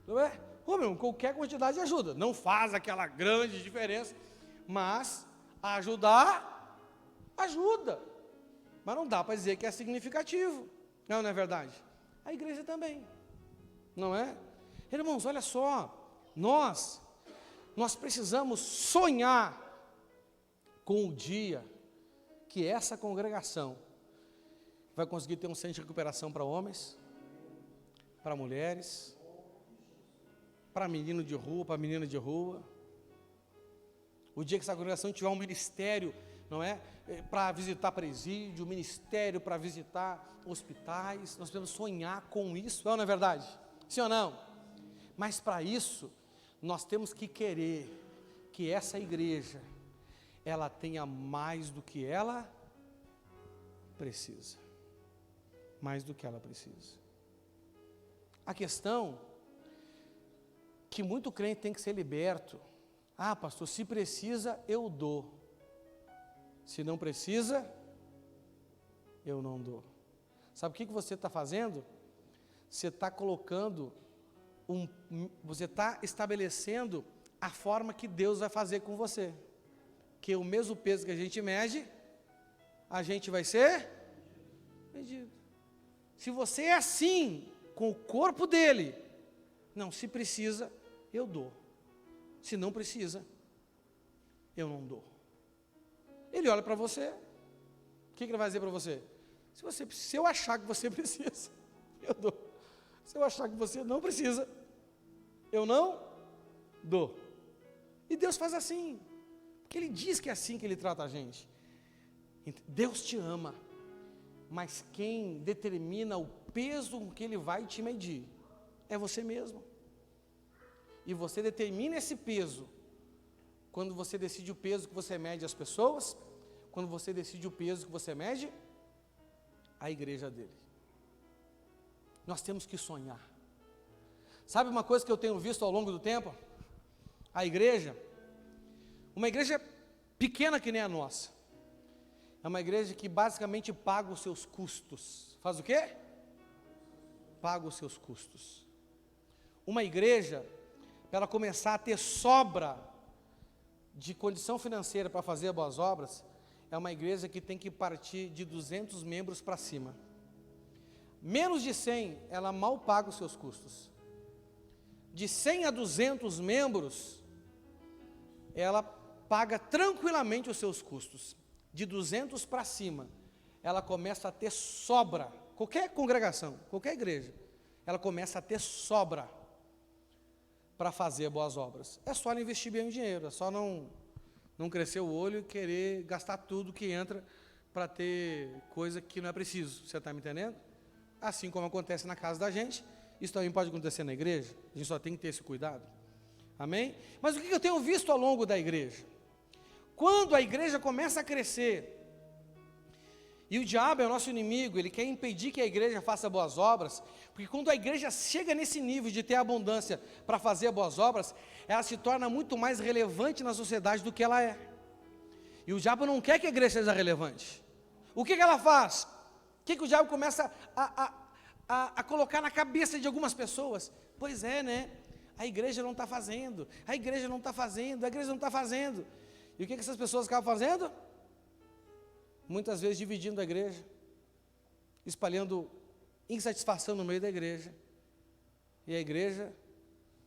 Não é? Meu irmão, qualquer quantidade ajuda, não faz aquela grande diferença, mas ajudar, ajuda, mas não dá para dizer que é significativo, não é verdade? A igreja também, não é? Irmãos, olha só, nós precisamos sonhar com o dia que essa congregação vai conseguir ter um centro de recuperação para homens, para mulheres, para menino de rua, para menina de rua. O dia que essa congregação tiver um ministério, não é? Para visitar presídio, ministério para visitar hospitais, nós podemos sonhar com isso, não é verdade? Sim ou não? Mas para isso, nós temos que querer que essa igreja, ela tenha mais do que ela precisa. mais do que ela precisa. A questão que muito crente tem que ser liberto. Ah, pastor, se precisa, eu dou. Se não precisa, eu não dou. Sabe o que você está fazendo? Você está colocando, você está estabelecendo a forma que Deus vai fazer com você. Que o mesmo peso que a gente mede, a gente vai ser medido. Se você é assim com o corpo dele, não, se precisa, eu dou. Se não precisa, eu não dou. Ele olha para você, o que ele vai dizer para você? Se eu achar que você precisa, eu dou. Se eu achar que você não precisa, eu não dou. E Deus faz assim, porque Ele diz que é assim que Ele trata a gente. Deus te ama, mas quem determina o peso com que Ele vai te medir é você mesmo. E você determina esse peso quando você decide o peso que você mede as pessoas, quando você decide o peso que você mede a igreja dele. Nós temos que sonhar. Sabe uma coisa que eu tenho visto ao longo do tempo? A igreja, uma igreja pequena que nem a nossa, é uma igreja que basicamente paga os seus custos. Faz o quê? Paga os seus custos. Uma igreja, para ela começar a ter sobra de condição financeira para fazer boas obras, é uma igreja que tem que partir de 200 membros para cima. Menos de 100, ela mal paga os seus custos. De 100 a 200 membros, ela paga tranquilamente os seus custos. De 200 para cima, ela começa a ter sobra. Qualquer congregação, qualquer igreja, ela começa a ter sobra para fazer boas obras. É só investir bem o dinheiro, é só não crescer o olho e querer gastar tudo que entra para ter coisa que não é preciso. Você está me entendendo? Assim como acontece na casa da gente, isso também pode acontecer na igreja. A gente só tem que ter esse cuidado. Amém? Mas o que eu tenho visto ao longo da igreja? Quando a igreja começa a crescer, e o diabo é o nosso inimigo, ele quer impedir que a igreja faça boas obras, porque quando a igreja chega nesse nível de ter abundância para fazer boas obras, ela se torna muito mais relevante na sociedade do que ela é. E o diabo não quer que a igreja seja relevante. O que ela faz? O que o diabo começa a colocar na cabeça de algumas pessoas? Pois é, né? A igreja não está fazendo, a igreja não está fazendo, a igreja não está fazendo. E o que essas pessoas acabam fazendo? Muitas vezes dividindo a igreja, espalhando insatisfação no meio da igreja. E a igreja,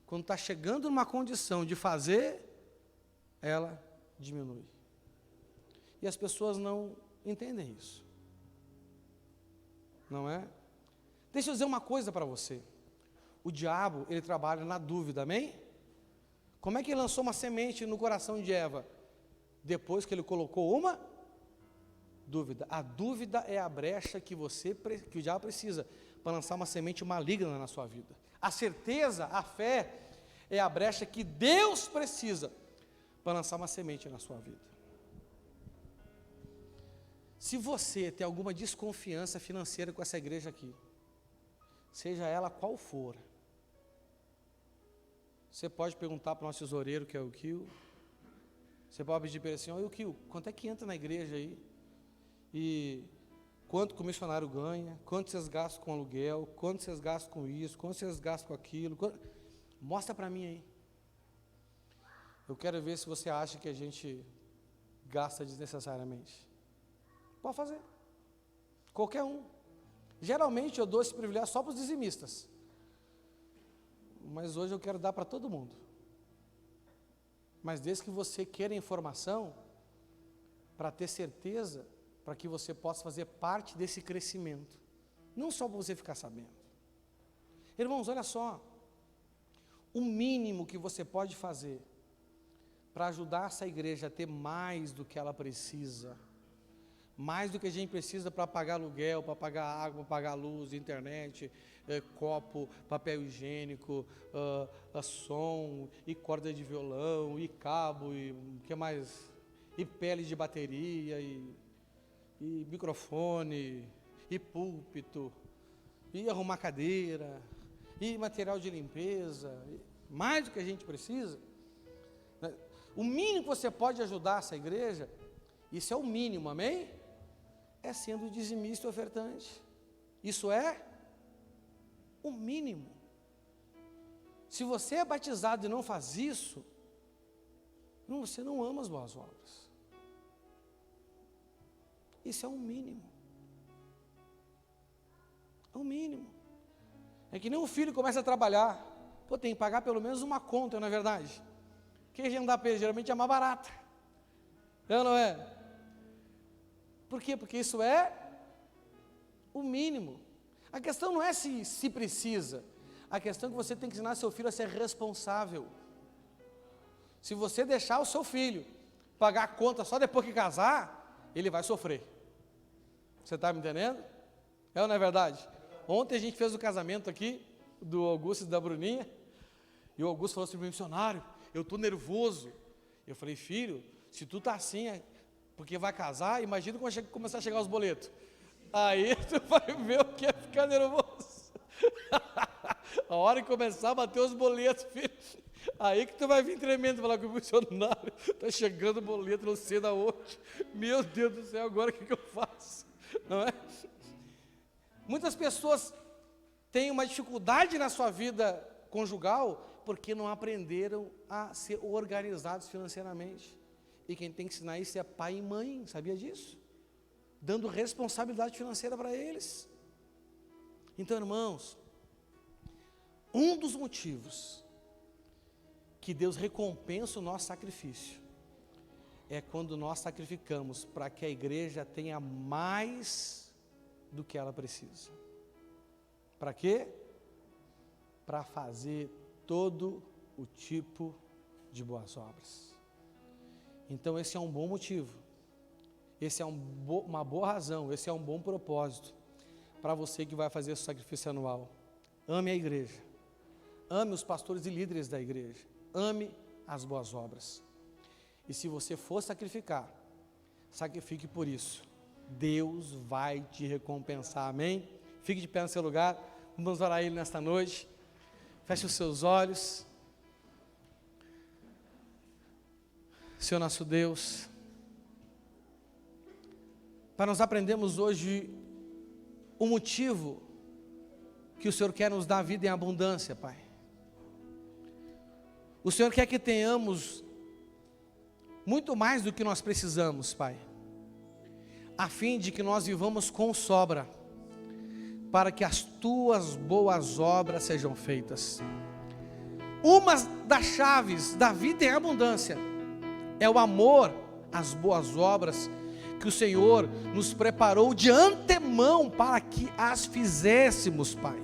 quando está chegando numa condição de fazer, ela diminui. E as pessoas não entendem isso. Não é? Deixa eu dizer uma coisa para você. O diabo, ele trabalha na dúvida, amém? Como é que ele lançou uma semente no coração de Eva? Depois que ele colocou uma dúvida. A dúvida é a brecha que o diabo precisa para lançar uma semente maligna na sua vida. A certeza, a fé, é a brecha que Deus precisa para lançar uma semente na sua vida. Se você tem alguma desconfiança financeira com essa igreja aqui, seja ela qual for, você pode perguntar para o nosso tesoureiro, que é o Kio. Você pode pedir para ele assim: ô Kio, quanto é que entra na igreja aí? E quanto que o missionário ganha? Quanto vocês gastam com aluguel? Quanto vocês gastam com isso? Quanto vocês gastam com aquilo? Mostra para mim aí. Eu quero ver se você acha que a gente gasta desnecessariamente. Pode fazer. Qualquer um. Geralmente eu dou esse privilégio só para os dizimistas. Mas hoje eu quero dar para todo mundo. Mas desde que você queira informação, para ter certeza, para que você possa fazer parte desse crescimento. Não só para você ficar sabendo. Irmãos, olha só. O mínimo que você pode fazer para ajudar essa igreja a ter mais do que ela precisa, mais do que a gente precisa para pagar aluguel, para pagar água, para pagar luz, internet, copo, papel higiênico, som, e corda de violão, e cabo, e o que mais? E pele de bateria, e microfone, e púlpito, e arrumar cadeira, e material de limpeza, mais do que a gente precisa. O mínimo que você pode ajudar essa igreja, isso é o mínimo, amém? É sendo dizimista e ofertante. Isso é o mínimo. Se você é batizado e não faz isso, você não ama as boas obras. Isso é o mínimo. É o mínimo. É que nem um filho começa a trabalhar. Pô, tem que pagar pelo menos uma conta, não é verdade? Porque a gente dá para ele, geralmente é mais barata. É ou não é? Por quê? Porque isso é o mínimo. A questão não é se precisa. A questão é que você tem que ensinar seu filho a ser responsável. Se você deixar o seu filho pagar a conta só depois que casar, ele vai sofrer. Você está me entendendo? É ou não é verdade? Ontem a gente fez o casamento aqui, do Augusto e da Bruninha, e o Augusto falou assim: missionário, eu estou nervoso. Eu falei: filho, se tu está assim, porque vai casar, imagina quando começar a chegar os boletos. Aí tu vai ver o que é ficar nervoso. A hora que começar a bater os boletos, filho, aí que tu vai vir tremendo falar com o missionário: está chegando o boleto, não sei da onde. Meu Deus do céu, agora o que eu faço? Não é? Muitas pessoas têm uma dificuldade na sua vida conjugal porque não aprenderam a ser organizados financeiramente. E quem tem que ensinar isso é pai e mãe, sabia disso? Dando responsabilidade financeira para eles. Então, irmãos, um dos motivos que Deus recompensa o nosso sacrifício é quando nós sacrificamos para que a igreja tenha mais do que ela precisa. Para quê? Para fazer todo o tipo de boas obras. Então esse é um bom motivo, esse é uma boa razão, esse é um bom propósito para você que vai fazer esse sacrifício anual. Ame a igreja, ame os pastores e líderes da igreja, ame as boas obras. E se você for sacrificar, sacrifique por isso. Deus vai te recompensar, amém? Fique de pé no seu lugar, vamos orar a Ele nesta noite. Feche os seus olhos. Senhor nosso Deus, para nós aprendermos hoje o motivo que o Senhor quer nos dar vida em abundância, Pai. O Senhor quer que tenhamos muito mais do que nós precisamos, Pai, a fim de que nós vivamos com sobra, para que as tuas boas obras sejam feitas. Uma das chaves da vida em abundância é o amor às boas obras que o Senhor nos preparou de antemão para que as fizéssemos, Pai.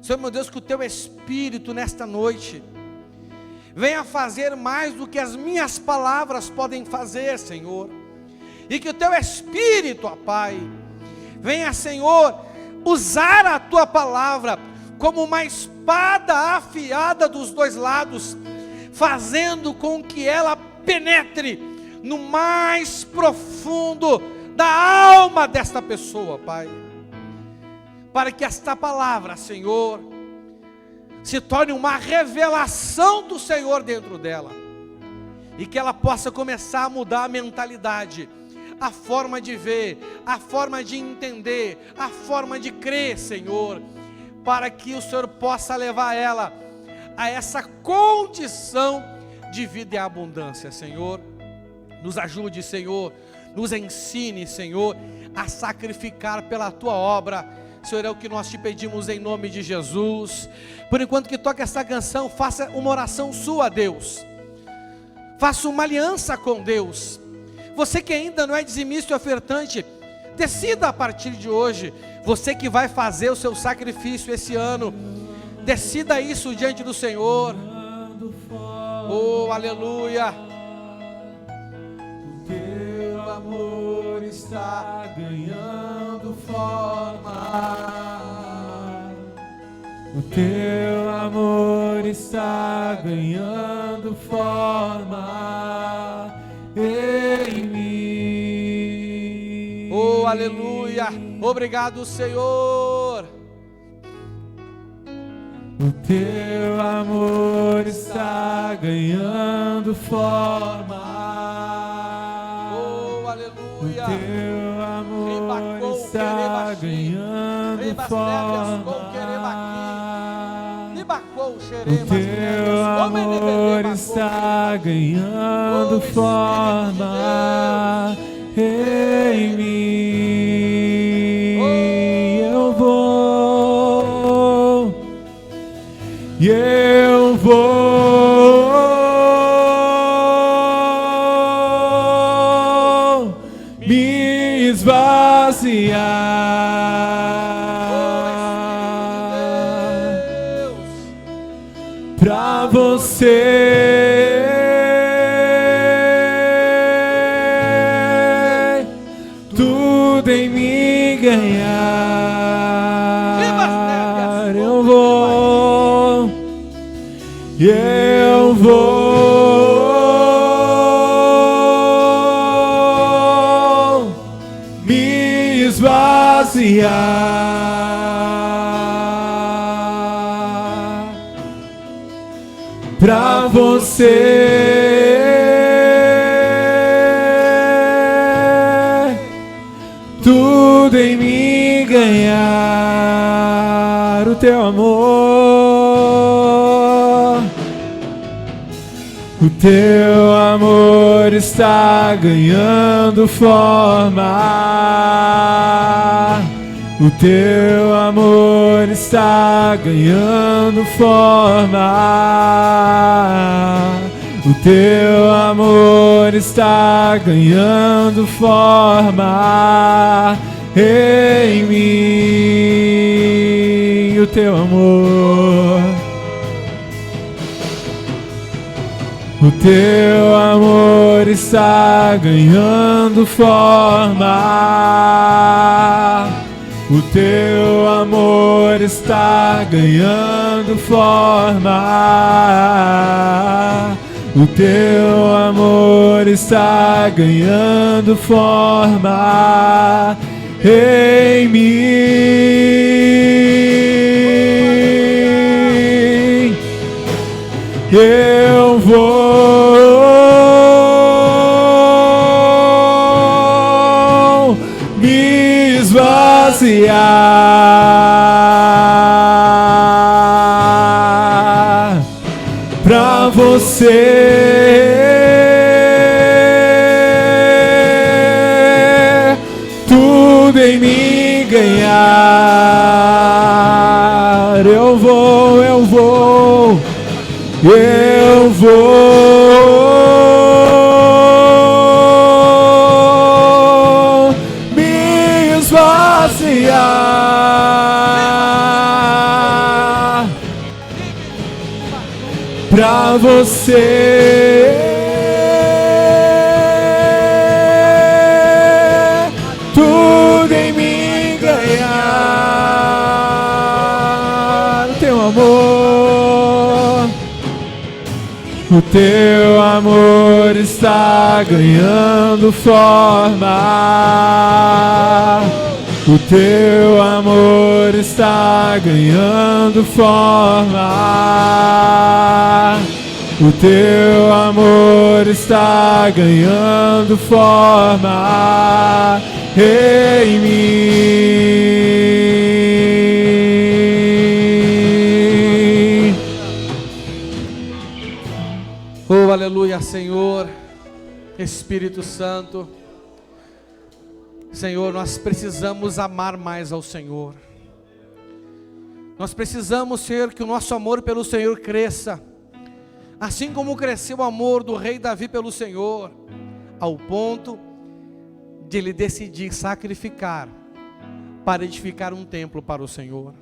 Senhor meu Deus, que o Teu Espírito nesta noite venha fazer mais do que as minhas palavras podem fazer, Senhor. E que o Teu Espírito, ó Pai, venha, Senhor, usar a Tua palavra como uma espada afiada dos dois lados, fazendo com que ela penetre no mais profundo da alma desta pessoa, Pai. Para que esta palavra, Senhor, se torne uma revelação do Senhor dentro dela, e que ela possa começar a mudar a mentalidade, a forma de ver, a forma de entender, a forma de crer, Senhor, para que o Senhor possa levar ela a essa condição de vida em abundância, Senhor. Nos ajude, Senhor, nos ensine, Senhor, a sacrificar pela Tua obra, Senhor, é o que nós te pedimos em nome de Jesus. Por enquanto que toca essa canção, faça uma oração sua a Deus, faça uma aliança com Deus. Você que ainda não é dizimista e ofertante, decida a partir de hoje, você que vai fazer o seu sacrifício esse ano, decida isso diante do Senhor. Oh, aleluia. O Teu amor está ganhando forma. O Teu amor está ganhando forma em mim. Oh, aleluia. Obrigado, Senhor. O teu amor está ganhando forma. Oh, O aleluia. teu amor está ganhando forma. O teu amor está ganhando forma em mim. Eu vou me esvaziar pra você, tudo em mim ganhar. Eu vou me esvaziar pra você, tudo em mim ganhar. O teu amor, o teu amor está ganhando forma. O teu amor está ganhando forma. O teu amor está ganhando forma em mim. O teu amor, o teu amor está ganhando forma. O teu amor está ganhando forma. O teu amor está ganhando forma em mim. Eu vou me esvaziar pra você, tudo em mim ganhar. Eu vou me esvaziar pra você, tudo em mim ganhar. O teu amor, o teu amor está ganhando forma. O teu amor está ganhando forma. O teu amor está ganhando forma em mim. Oh, aleluia, Senhor, Espírito Santo. Senhor, nós precisamos amar mais ao Senhor. Nós precisamos, Senhor, que o nosso amor pelo Senhor cresça, assim como cresceu o amor do rei Davi pelo Senhor, ao ponto de ele decidir sacrificar para edificar um templo para o Senhor.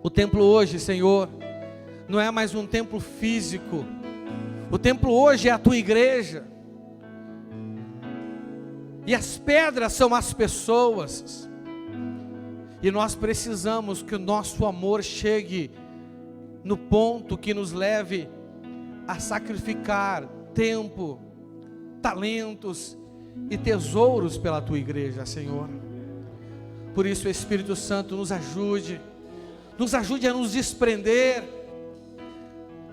O templo hoje, Senhor, não é mais um templo físico. O templo hoje é a tua igreja. E as pedras são as pessoas. E nós precisamos que o nosso amor chegue no ponto que nos leve a sacrificar tempo, talentos e tesouros pela tua igreja, Senhor. Por isso, Espírito Santo, nos ajude, nos ajude a nos desprender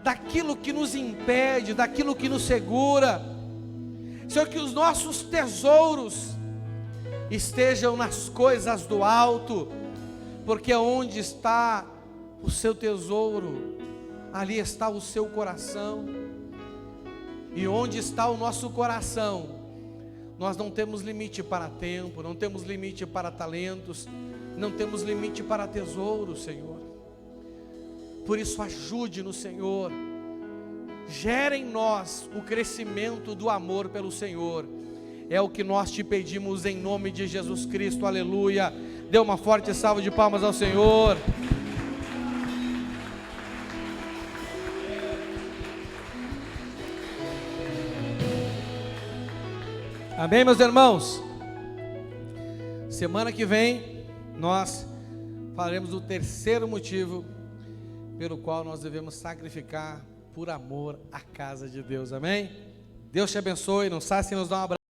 daquilo que nos impede, daquilo que nos segura. Senhor, que os nossos tesouros estejam nas coisas do alto, porque onde está o seu tesouro, ali está o seu coração. E onde está o nosso coração, nós não temos limite para tempo, não temos limite para talentos, não temos limite para tesouros, Senhor. Por isso ajude-nos, Senhor, gere em nós o crescimento do amor pelo Senhor. É o que nós te pedimos em nome de Jesus Cristo, aleluia. Dê uma forte salva de palmas ao Senhor. Amém, meus irmãos? Semana que vem nós falaremos do terceiro motivo pelo qual nós devemos sacrificar por amor à casa de Deus. Amém? Deus te abençoe. Não sabe se nos dá um abraço.